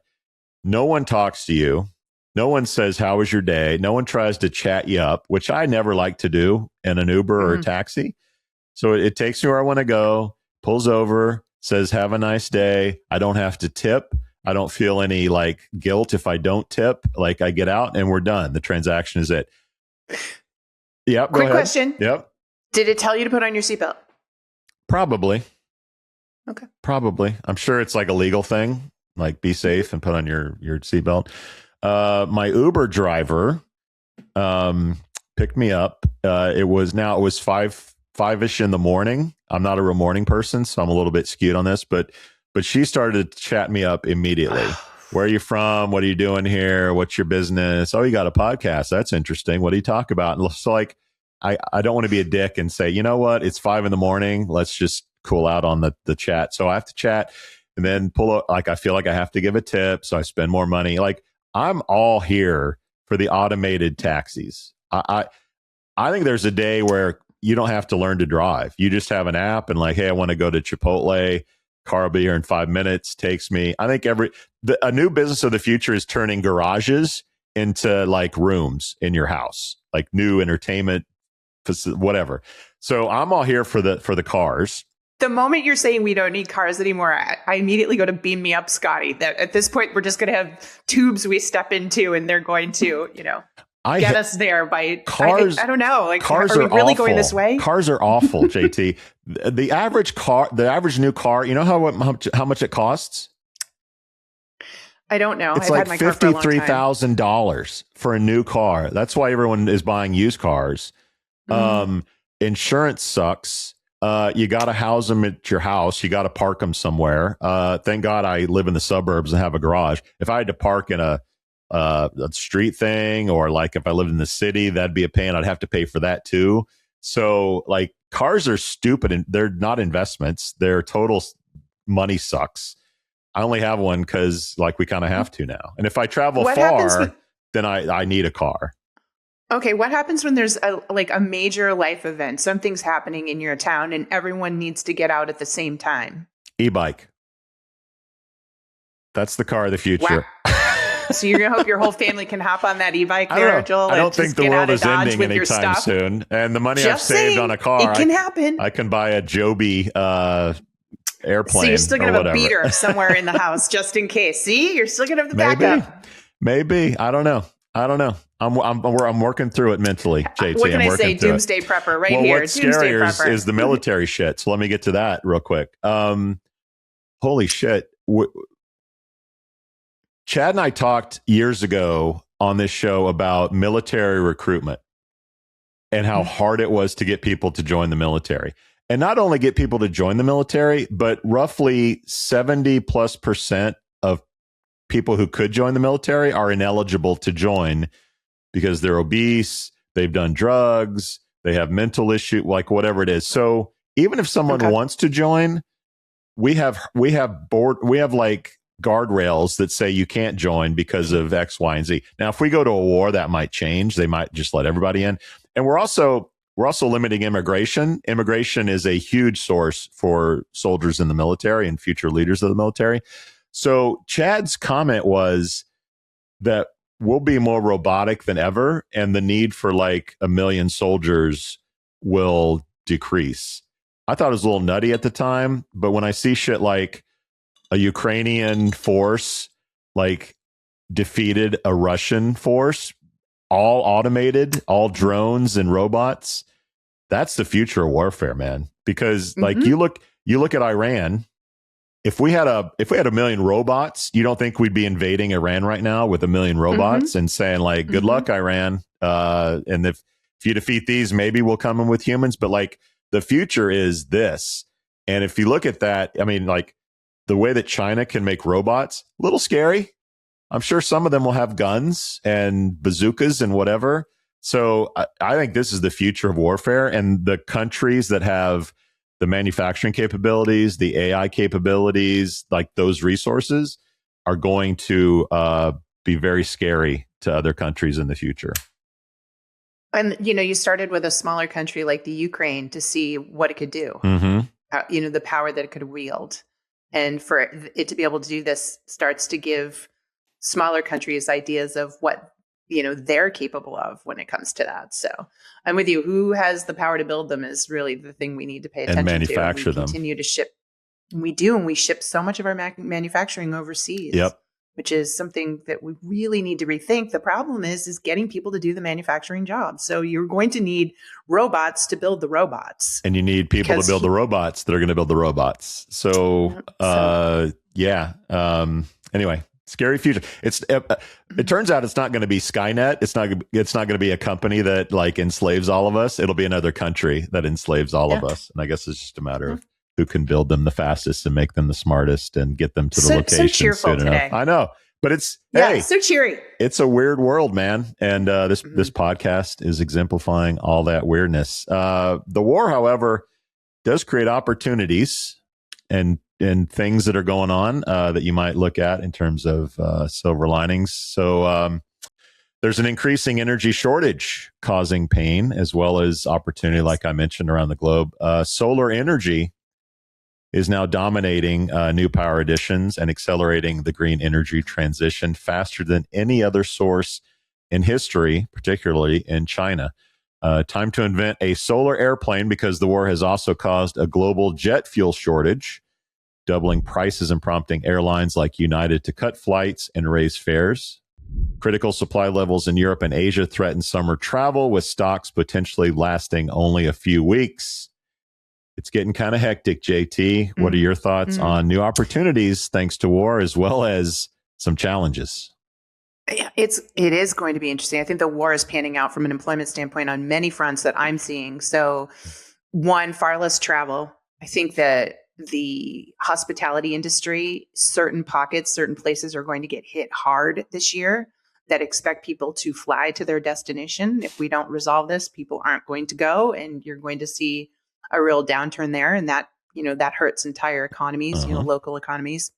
S1: No one talks to you. No one says, "How was your day?" No one tries to chat you up, which I never like to do in an Uber or a taxi. So it takes me where I want to go, pulls over, says, "Have a nice day." I don't have to tip. I don't feel any guilt if I don't tip. I get out and we're done. The transaction is it. Yep.
S4: Quick question.
S1: Yep.
S4: Did it tell you to put on your seatbelt?
S1: Probably.
S4: Okay.
S1: Probably. I'm sure it's like a legal thing, like be safe and put on your seatbelt. My Uber driver picked me up. It was five-ish in the morning. I'm not a real morning person, so I'm a little bit skewed on this, but she started to chat me up immediately. Where are you from? What are you doing here? What's your business? Oh, you got a podcast. That's interesting. What do you talk about? And so like, I don't want to be a dick and say, you know what? It's 5 a.m. Let's just cool out on the chat. So I have to chat and then pull up. Like, I feel like I have to give a tip. So I spend more money. Like, I'm all here for the automated taxis. I think there's a day where you don't have to learn to drive. You just have an app and like, hey, I want to go to Chipotle. Car will be here in 5 minutes. Takes me. I think a new business of the future is turning garages into like rooms in your house, like new entertainment, whatever. So I'm all here for the cars.
S4: The moment you're saying we don't need cars anymore, I immediately go to beam me up, Scotty. That at this point, we're just going to have tubes we step into, and they're going to, get us there by
S1: cars.
S4: I don't know. Like,
S1: cars
S4: are we really
S1: awful.
S4: going this way?
S1: Cars are awful, JT. The average new car. You know how much it costs?
S4: I don't know.
S1: It's
S4: I've
S1: like
S4: had my car for a long time.
S1: $53,000 for a new car. That's why everyone is buying used cars. Insurance sucks. You got to house them at your house. You got to park them somewhere. Thank God I live in the suburbs and have a garage. If I had to park in a street thing, or like if I lived in the city, that'd be a pain. I'd have to pay for that too. So like, cars are stupid and they're not investments. They're total money sucks. I only have one because like we kind of have to now. And if I travel far, then I need a car.
S4: Okay, what happens when there's a major life event? Something's happening in your town and everyone needs to get out at the same time.
S1: E-bike. That's the car of the future.
S4: Wow. So you're going to hope your whole family can hop on that e-bike there, Joel?
S1: I don't think the world is ending anytime soon. And the money I've saved on a car,
S4: it can happen.
S1: I can buy a Joby airplane.
S4: So you're still going to have a beater somewhere in the house just in case. See, you're still going to have the backup.
S1: Maybe. I don't know. I'm working through it mentally, JT.
S4: What can I say? Doomsday prepper right here.
S1: What's scarier is the military shit. So let me get to that real quick. Holy shit. Chad and I talked years ago on this show about military recruitment and how hard it was to get people to join the military. And not only get people to join the military, but roughly 70+% of people who could join the military are ineligible to join because they're obese, they've done drugs, they have mental issue, like whatever it is. So even if someone wants to join, we have like guardrails that say you can't join because of X, Y, and Z. Now, if we go to a war, that might change. They might just let everybody in. And we're also limiting immigration. Immigration is a huge source for soldiers in the military and future leaders of the military. So Chad's comment was that we'll be more robotic than ever, and the need for like 1 million soldiers will decrease. I thought it was a little nutty at the time, but when I see shit like a Ukrainian force like defeated a Russian force, all automated, all drones and robots, that's the future of warfare, man. Because like you look at Iran. If we had 1 million robots, you don't think we'd be invading Iran right now with 1 million robots and saying like, good luck, Iran. And if you defeat these, maybe we'll come in with humans. But like the future is this. And if you look at that, I mean, like the way that China can make robots, a little scary. I'm sure some of them will have guns and bazookas and whatever. So I think this is the future of warfare, and the countries that have the manufacturing capabilities, the AI capabilities, like those resources are going to be very scary to other countries in the future.
S4: And, you started with a smaller country like the Ukraine to see what it could do, the power that it could wield. And for it to be able to do this starts to give smaller countries ideas of what, they're capable of when it comes to that. So I'm with you. Who has the power to build them is really the thing we need to pay attention
S1: to. And manufacture them.
S4: Continue to ship. We do. And we ship so much of our manufacturing overseas.
S1: Yep.
S4: which is something that we really need to rethink. The problem is getting people to do the manufacturing job. So you're going to need robots to build the robots.
S1: And you need people to build the robots that are going to build the robots. Anyway, scary future. It turns out it's not going to be Skynet. It's not going to be a company that like enslaves all of us. It'll be another country that enslaves all of us. And I guess it's just a matter of who can build them the fastest and make them the smartest and get them to the location soon enough. I know, but
S4: so cheery.
S1: It's a weird world, man. And this podcast is exemplifying all that weirdness. The war, however, does create opportunities and things that are going on that you might look at in terms of silver linings. So there's an increasing energy shortage causing pain as well as opportunity, like I mentioned, around the globe. Solar energy is now dominating new power additions and accelerating the green energy transition faster than any other source in history, particularly in China. Time to invent a solar airplane because the war has also caused a global jet fuel shortage, doubling prices and prompting airlines like United to cut flights and raise fares. Critical supply levels in Europe and Asia threaten summer travel, with stocks potentially lasting only a few weeks. It's getting kind of hectic, JT. What are your thoughts on new opportunities thanks to war as well as some challenges?
S4: It is going to be interesting. I think the war is panning out from an employment standpoint on many fronts that I'm seeing. So one, far less travel. I think that the hospitality industry, certain pockets, certain places are going to get hit hard this year that expect people to fly to their destination. If we don't resolve this, people aren't going to go, and you're going to see a real downturn there. And that, that hurts entire economies, local economies.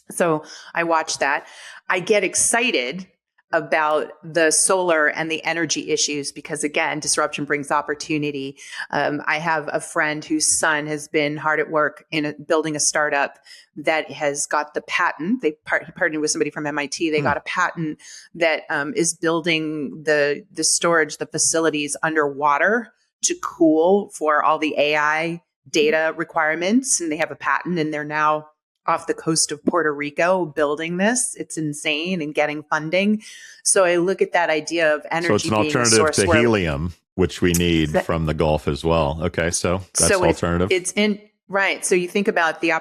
S4: So I watch that. I get excited about the solar and the energy issues because, again, disruption brings opportunity. I have a friend whose son has been hard at work in building a startup that has got the patent. They partnered with somebody from MIT. They got a patent that is building the storage, the facilities underwater to cool for all the AI data requirements. And they have a patent, and they're now off the coast of Puerto Rico building this. It's insane, and getting funding. So I look at that idea of energy. So it's an
S1: alternative to helium, which we need from the Gulf as well. Okay, so that's alternative.
S4: It's in right. So you think about the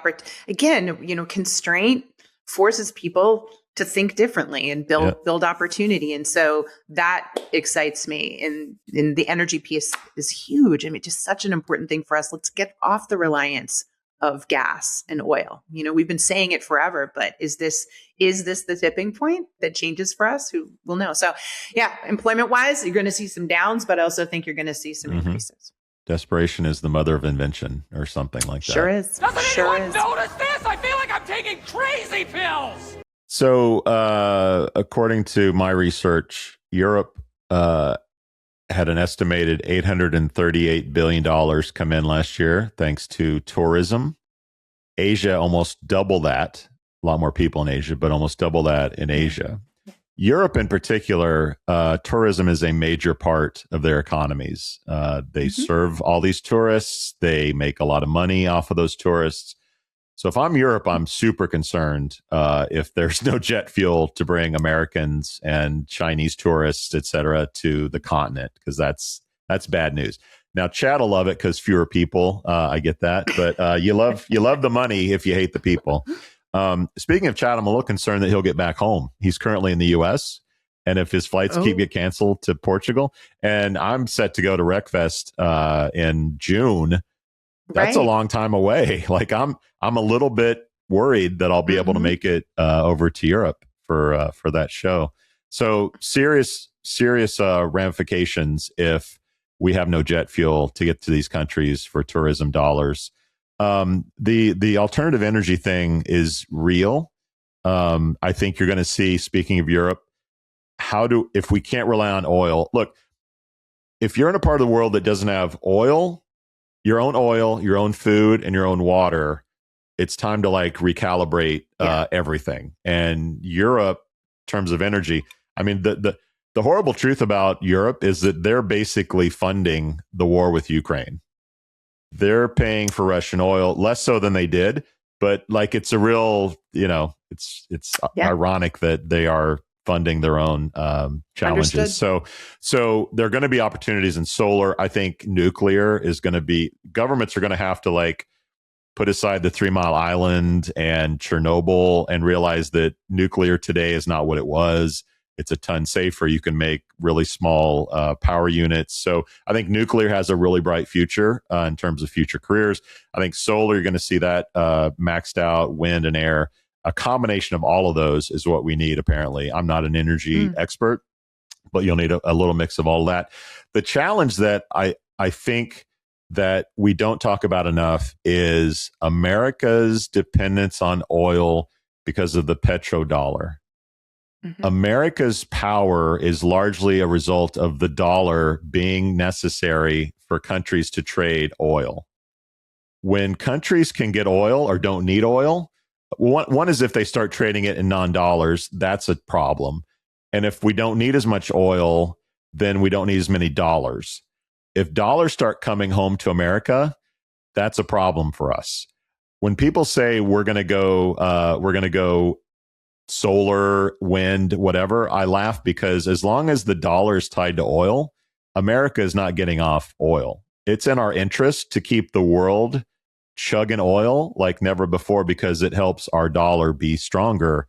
S4: again, constraint forces people to think differently and build opportunity. And so that excites me. And the energy piece is huge. I mean, just such an important thing for us. Let's get off the reliance of gas and oil. We've been saying it forever, but is this the tipping point that changes for us? Who will know? So yeah, employment wise, you're going to see some downs, but I also think you're going to see some increases.
S1: Desperation is the mother of invention, or something like that.
S4: Sure is.
S9: Doesn't anyone notice this? I feel like I'm taking crazy pills.
S1: So according to my research, Europe had an estimated $838 billion come in last year, thanks to tourism. Asia, almost double that. A lot more people in Asia, but almost double that in Asia. Europe in particular, tourism is a major part of their economies. They serve all these tourists. They make a lot of money off of those tourists. So if I'm Europe, I'm super concerned if there's no jet fuel to bring Americans and Chinese tourists, et cetera, to the continent, because that's bad news. Now, Chad will love it because fewer people. I get that, but you love the money if you hate the people. Speaking of Chad, I'm a little concerned that he'll get back home. He's currently in the U.S., and if his flights get canceled to Portugal, and I'm set to go to RecFest in June. That's a long time away. Like I'm a little bit worried that I'll be able to make it over to Europe for that show. So serious ramifications if we have no jet fuel to get to these countries for tourism dollars. The alternative energy thing is real. I think you're going to see, speaking of Europe, if we can't rely on oil, look, if you're in a part of the world that doesn't have oil, your own food, and your own water, it's time to recalibrate everything. And Europe, in terms of energy, I mean, the horrible truth about Europe is that they're basically funding the war with Ukraine. They're paying for Russian oil, less so than they did, but like it's a real, it's ironic that they are funding their own challenges.
S4: Understood.
S1: So there are going to be opportunities in solar. I think nuclear is going to be, governments are going to have to like put aside the 3 Mile Island and Chernobyl and realize that nuclear today is not what it was. It's a ton safer. You can make really small power units. So I think nuclear has a really bright future in terms of future careers. I think solar, you're going to see that maxed out, wind and air. A combination of all of those is what we need, apparently. I'm not an energy expert, but you'll need a little mix of all of that. The challenge that I think that we don't talk about enough is America's dependence on oil because of the petrodollar. America's power is largely a result of the dollar being necessary for countries to trade oil. When countries can get oil or don't need oil, one is if they start trading it in non-dollars, that's a problem. And if we don't need as much oil, then we don't need as many dollars. If dollars start coming home to America, that's a problem for us. When people say we're going to go solar, wind, whatever, I laugh because as long as the dollar is tied to oil, America is not getting off oil. It's in our interest to keep the world chugging oil like never before because it helps our dollar be stronger.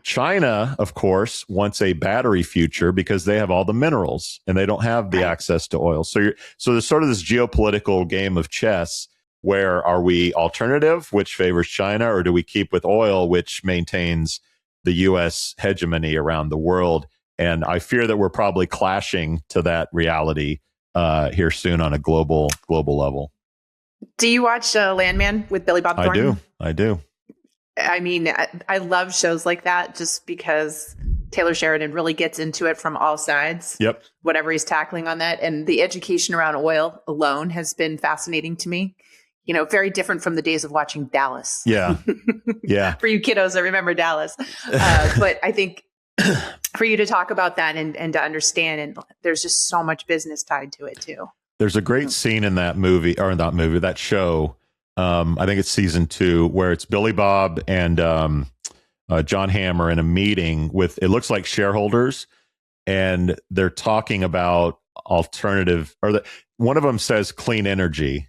S1: China, of course, wants a battery future because they have all the minerals and they don't have the access to oil. So there's sort of this geopolitical game of chess. Where are we alternative, which favors China, or do we keep with oil, which maintains the U.S. hegemony around the world? And I fear that we're probably clashing to that reality here soon on a global level.
S4: Do you watch Landman with Billy Bob Thornton?
S1: I do.
S4: I mean, I love shows like that just because Taylor Sheridan really gets into it from all sides.
S1: Yep.
S4: Whatever he's tackling on that. And the education around oil alone has been fascinating to me. Very different from the days of watching Dallas.
S1: Yeah. Yeah.
S4: For you kiddos that remember Dallas. But I think for you to talk about that and to understand, and there's just so much business tied to it too.
S1: There's a great scene in that movie, or not movie, that show. I think it's season 2, where it's Billy Bob and John Hamm in a meeting with, it looks like shareholders, and they're talking about alternative, one of them says clean energy.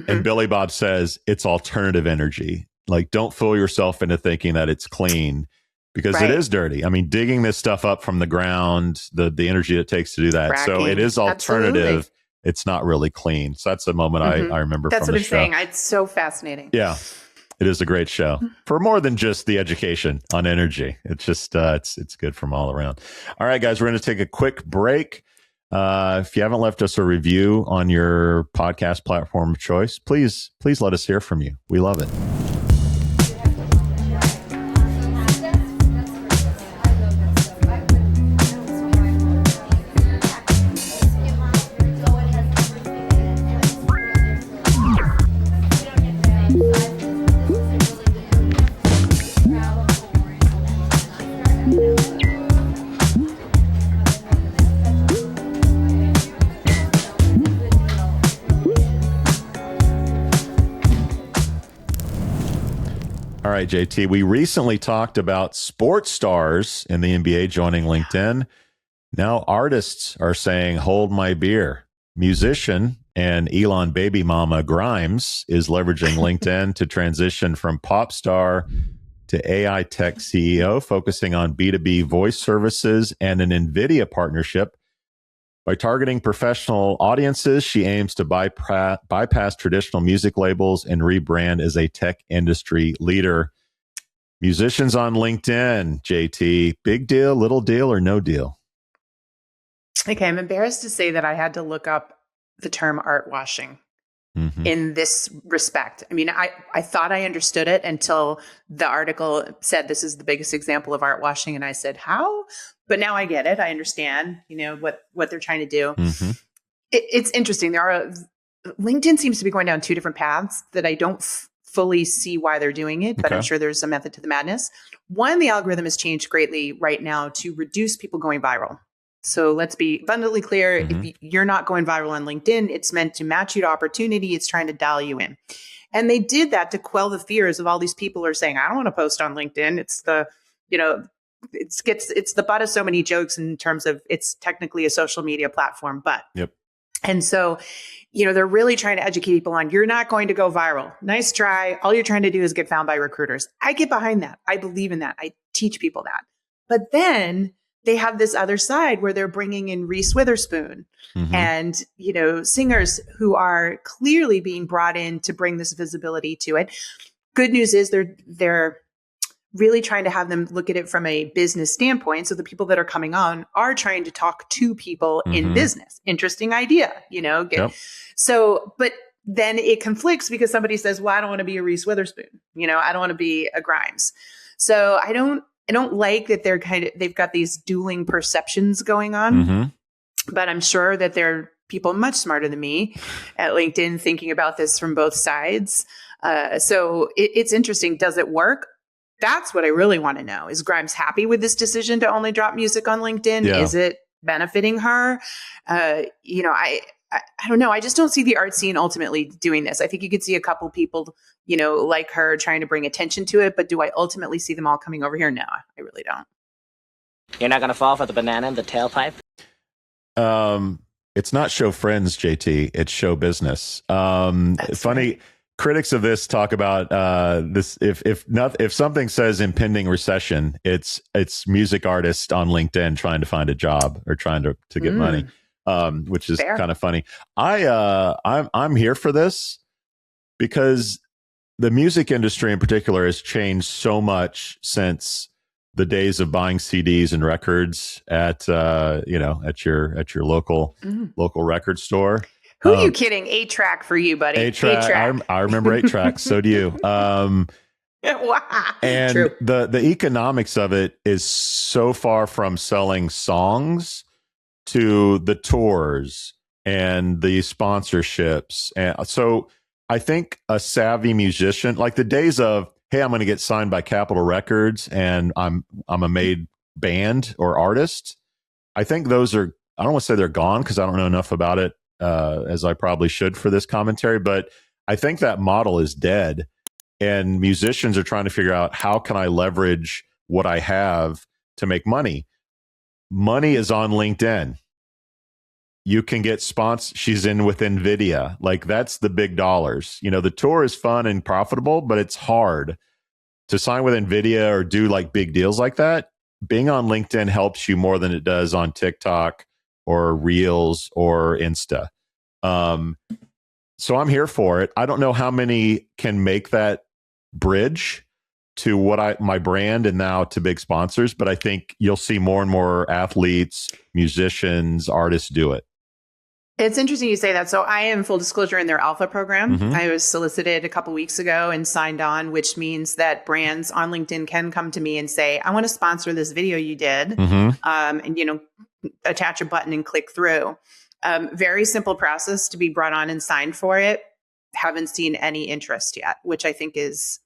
S1: And Billy Bob says it's alternative energy. Like, don't fool yourself into thinking that it's clean because it is dirty. I mean, digging this stuff up from the ground, the energy it takes to do that.
S4: Fracking.
S1: So it is alternative.
S4: Absolutely.
S1: It's not really clean. So that's a moment I remember
S4: That's
S1: from
S4: what
S1: the
S4: I'm
S1: show.
S4: saying. It's so fascinating.
S1: Yeah, it is a great show for more than just the education on energy. It's just, it's good from all around. All right, guys, we're going to take a quick break. If you haven't left us a review on your podcast platform of choice, please let us hear from you. We love it. All right, JT, we recently talked about sports stars in the NBA joining LinkedIn. Now artists are saying, hold my beer. Musician and Elon baby mama Grimes is leveraging LinkedIn to transition from pop star to AI tech CEO, focusing on B2B voice services and an NVIDIA partnership. By targeting professional audiences, she aims to bypass traditional music labels and rebrand as a tech industry leader. Musicians on LinkedIn, JT, big deal, little deal, or no deal?
S4: Okay, I'm embarrassed to say that I had to look up the term art washing in this respect. I mean, I thought I understood it until the article said this is the biggest example of art washing. And I said, how? But now I get it. I understand, what they're trying to do. It's interesting. LinkedIn seems to be going down two different paths that I don't fully see why they're doing it, but I'm sure there's a method to the madness. One, the algorithm has changed greatly right now to reduce people going viral. So let's be abundantly clear. If you're not going viral on LinkedIn, it's meant to match you to opportunity. It's trying to dial you in. And they did that to quell the fears of all these people who are saying, I don't want to post on LinkedIn. It's the, it's the butt of so many jokes in terms of it's technically a social media platform, but.
S1: Yep.
S4: And so, they're really trying to educate people on, you're not going to go viral. Nice try. All you're trying to do is get found by recruiters. I get behind that. I believe in that. I teach people that. But then they have this other side where they're bringing in Reese Witherspoon and, singers who are clearly being brought in to bring this visibility to it. Good news is they're really trying to have them look at it from a business standpoint. So the people that are coming on are trying to talk to people in business. Interesting idea, So, but then it conflicts because somebody says, well, I don't want to be a Reese Witherspoon. I don't want to be a Grimes. So I don't like that they've got these dueling perceptions going on, but I'm sure that there are people much smarter than me at LinkedIn thinking about this from both sides. So it's interesting. Does it work? That's what I really want to know. Is Grimes happy with this decision to only drop music on LinkedIn? Yeah. Is it benefiting her? I don't know. I just don't see the art scene ultimately doing this. I think you could see a couple people, like her trying to bring attention to it. But do I ultimately see them all coming over here? No, I really don't.
S12: You're not going to fall for the banana in the tailpipe?
S1: It's not show friends, JT. It's show business. Funny. Right. Critics of this talk about this. If something says impending recession, it's music artists on LinkedIn trying to find a job or trying to get money, which is kind of funny. I'm here for this because the music industry in particular has changed so much since the days of buying CDs and records at your local record store.
S4: Who are you kidding? 8-track for you, buddy.
S1: 8-track. I remember 8-track. So do you.
S4: Wow.
S1: And
S4: True.
S1: the economics of it is so far from selling songs to the tours and the sponsorships. And so I think a savvy musician, like the days of, hey, I'm going to get signed by Capitol Records and I'm a made band or artist. I think those are, I don't want to say they're gone because I don't know enough about it as I probably should for this commentary, but I think that model is dead and musicians are trying to figure out how can I leverage what I have to make money. Money is on LinkedIn. You can get she's in with NVIDIA. Like that's the big dollars. The tour is fun and profitable, but it's hard to sign with NVIDIA or do like big deals like that. Being on LinkedIn helps you more than it does on TikTok or Reels or Insta. So I'm here for it. I don't know how many can make that bridge to my brand and now to big sponsors, but I think you'll see more and more athletes, musicians, artists do it.
S4: It's interesting you say that. So I am, full disclosure, in their alpha program. I was solicited a couple weeks ago and signed on, which means that brands on LinkedIn can come to me and say, I want to sponsor this video you did. And, attach a button and click through. Very simple process to be brought on and signed for it. Haven't seen any interest yet, which I think is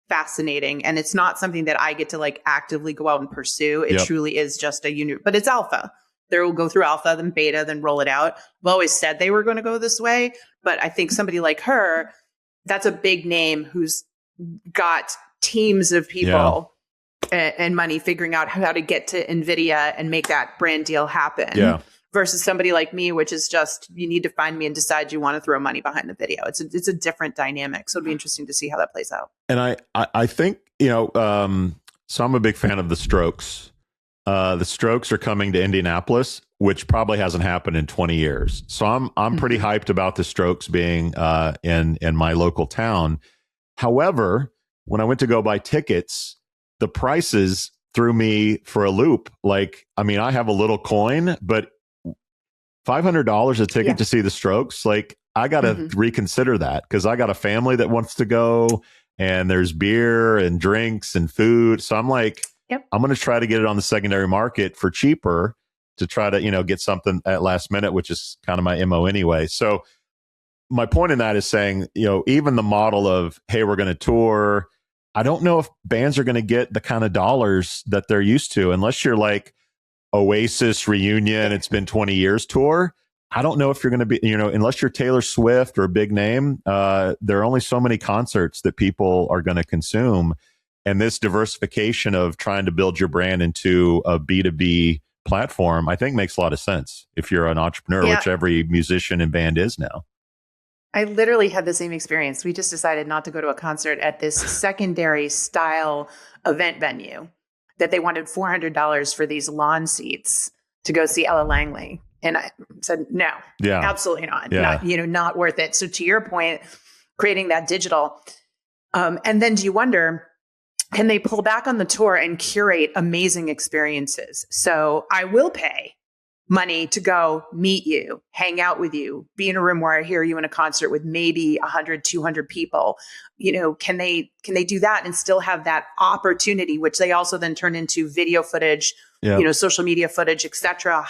S4: fascinating. And it's not something that I get to like actively go out and pursue. It truly is just a unit, but it's alpha. They will go through alpha, then beta, then roll it out. I've always said they were going to go this way, but I think somebody like her, that's a big name who's got teams of people and money figuring out how to get to NVIDIA and make that brand deal happen versus somebody like me, which is just, you need to find me and decide you want to throw money behind the video. It's a different dynamic. So it'd be interesting to see how that plays out. And
S1: I think, so I'm a big fan of the Strokes. The Strokes are coming to Indianapolis, which probably hasn't happened in 20 years. So I'm pretty hyped about the Strokes being in my local town. However, when I went to go buy tickets, the prices threw me for a loop. Like, I mean, I have a little coin, but $500 a ticket to see the Strokes. Like, I got to reconsider that because I got a family that wants to go and there's beer and drinks and food. So I'm like, I'm going to try to get it on the secondary market for cheaper to try to, get something at last minute, which is kind of my MO anyway. So my point in that is saying, even the model of, hey, we're going to tour. I don't know if bands are going to get the kind of dollars that they're used to, unless you're like Oasis reunion. It's been 20 years tour. I don't know if you're going to be, unless you're Taylor Swift or a big name, there are only so many concerts that people are going to consume. And this diversification of trying to build your brand into a B2B platform, I think makes a lot of sense if you're an entrepreneur, which every musician and band is now.
S4: I literally had the same experience. We just decided not to go to a concert at this secondary style event venue that they wanted $400 for these lawn seats to go see Ella Langley. And I said, no, absolutely not. Not worth it. So to your point, creating that digital. And then do you wonder, can they pull back on the tour and curate amazing experiences? So I will pay money to go meet you, hang out with you, be in a room where I hear you in a concert with maybe 100, 200 people. Can they do that and still have that opportunity, which they also then turn into video footage, social media footage, et cetera,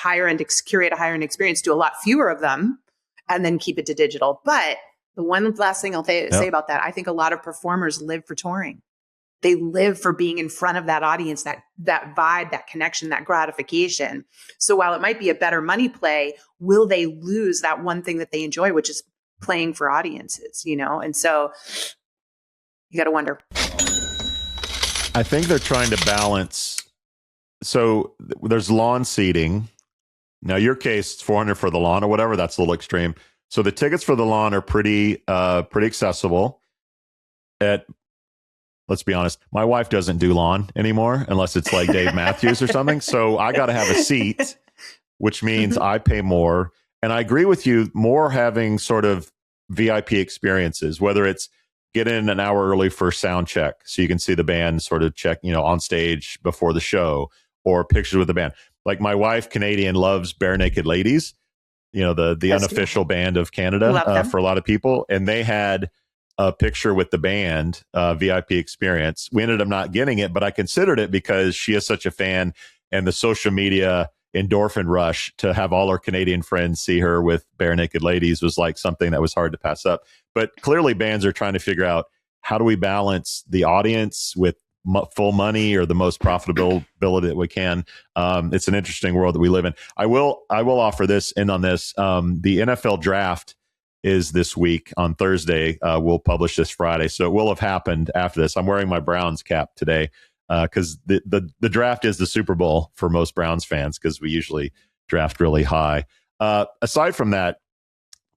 S4: curate a higher end experience, do a lot fewer of them, and then keep it to digital. But the one last thing I'll say about that, I think a lot of performers live for touring. They live for being in front of that audience, that vibe, that connection, that gratification. So while it might be a better money play, will they lose that one thing that they enjoy, which is playing for audiences, And so you got to wonder.
S1: I think they're trying to balance. So there's lawn seating. Now, your case, it's $400 for the lawn or whatever. That's a little extreme. So the tickets for the lawn are pretty accessible. Let's be honest, my wife doesn't do lawn anymore unless it's like Dave Matthews or something. So I got to have a seat, which means I pay more. And I agree with you, more having sort of VIP experiences, whether it's get in an hour early for sound check so you can see the band sort of check, on stage before the show, or pictures with the band. Like my wife, Canadian, loves Bare Naked Ladies, the unofficial band of Canada for a lot of people. And they had a picture with the band, VIP experience. We ended up not getting it, but I considered it because she is such a fan, and the social media endorphin rush to have all her Canadian friends see her with Bare Naked Ladies was like something that was hard to pass up. But clearly bands are trying to figure out, how do we balance the audience with full money or the most profitability that we can? It's an interesting world that we live in. I will offer this in on this. The NFL draft is this week on Thursday. We'll publish this Friday, so it will have happened after this. I'm wearing my Browns cap today because the draft is the Super Bowl for most Browns fans, because we usually draft really high. Aside from that,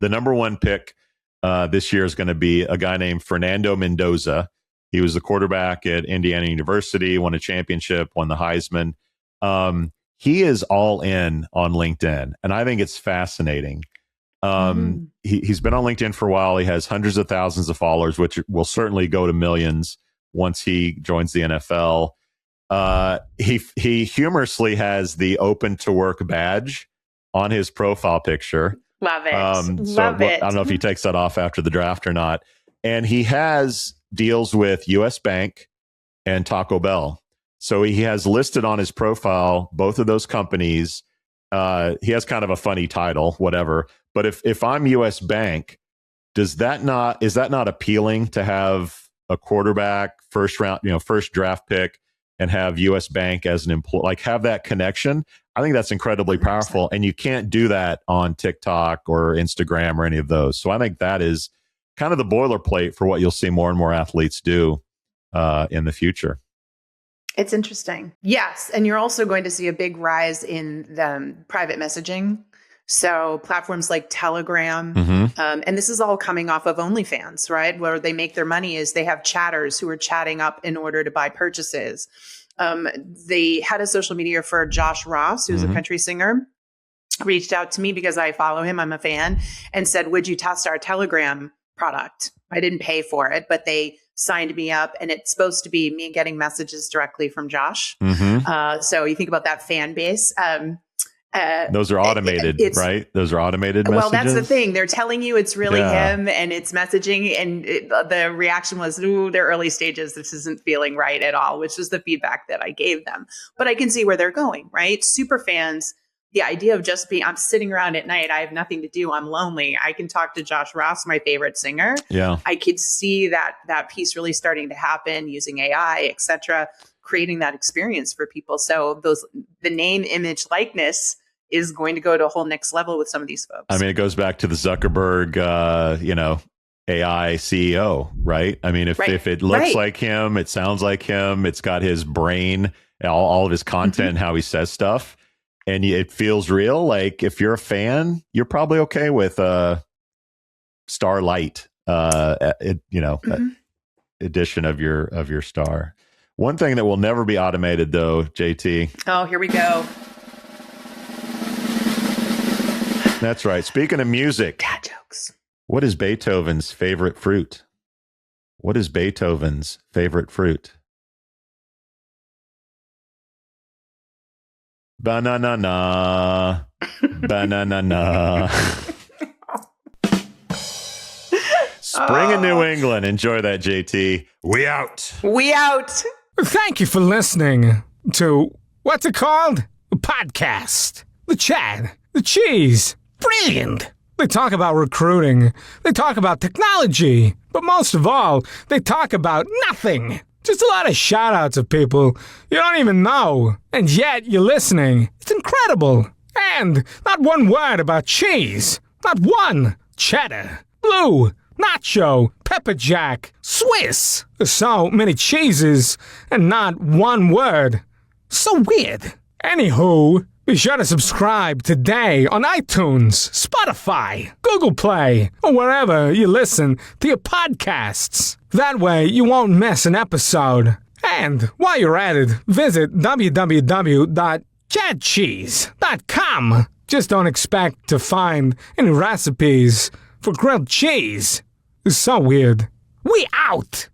S1: the number one pick this year is going to be a guy named Fernando Mendoza. He was the quarterback at Indiana University, won a championship, won the Heisman. He is all in on LinkedIn, and I think it's fascinating. He's been on LinkedIn for a while. He has hundreds of thousands of followers, which will certainly go to millions once he joins the NFL. He humorously has the open to work badge on his profile picture.
S4: Love it.
S1: Love it. I don't know if he takes that off after the draft or not. And he has deals with US Bank and Taco Bell. So he has listed on his profile both of those companies. He has kind of a funny title, whatever. But if I'm US Bank, is that not appealing to have a quarterback first draft pick and have US Bank as an employee, like have that connection? I think that's incredibly 100%. Powerful. And you can't do that on TikTok or Instagram or any of those. So I think that is kind of the boilerplate for what you'll see more and more athletes do in the future.
S4: It's interesting. Yes. And you're also going to see a big rise in the private messaging. So platforms like Telegram, and this is all coming off of OnlyFans, right? Where they make their money is they have chatters who are chatting up in order to buy purchases. They had a social media for Josh Ross, who's a country singer, reached out to me because I follow him. I'm a fan, and said, would you test our Telegram product? I didn't pay for it, but they signed me up, and it's supposed to be me getting messages directly from Josh. So you think about that fan base.
S1: Those are automated, right? Those are automated messages.
S4: Well, that's the thing. They're telling you it's really him, and it's messaging. And the reaction was, ooh, they're early stages. This isn't feeling right at all, which is the feedback that I gave them. But I can see where they're going, right? Super fans, the idea of just being, I'm sitting around at night, I have nothing to do, I'm lonely, I can talk to Josh Ross, my favorite singer.
S1: Yeah.
S4: I could see that piece really starting to happen using AI, et cetera, creating that experience for people. So the name, image, likeness is going to go to a whole next level with some of these folks.
S1: I mean, it goes back to the Zuckerberg, AI CEO, right? I mean, if it looks like him, it sounds like him, it's got his brain, all of his content, how he says stuff, and it feels real. Like if you're a fan, you're probably okay with Starlight, edition of your star. One thing that will never be automated, though, JT.
S4: Oh, here we go.
S1: That's right. Speaking of music,
S4: dad jokes.
S1: What is Beethoven's favorite fruit? What is Beethoven's favorite fruit? Banana. Banana. Spring in New England. Enjoy that, JT. We out.
S4: We out.
S13: Thank you for listening to, what's it called? A podcast. The Chad. The Cheese. Brilliant. They talk about recruiting. They talk about technology. But most of all, they talk about nothing. Just a lot of shout-outs of people you don't even know. And yet you're listening. It's incredible. And not one word about cheese. Not one. Cheddar. Blue. Nacho. Pepper Jack. Swiss. So many cheeses and not one word. So weird. Anywho, be sure to subscribe today on iTunes, Spotify, Google Play, or wherever you listen to your podcasts. That way you won't miss an episode. And while you're at it, visit www.chadcheese.com. Just don't expect to find any recipes for grilled cheese. It's so weird. We out!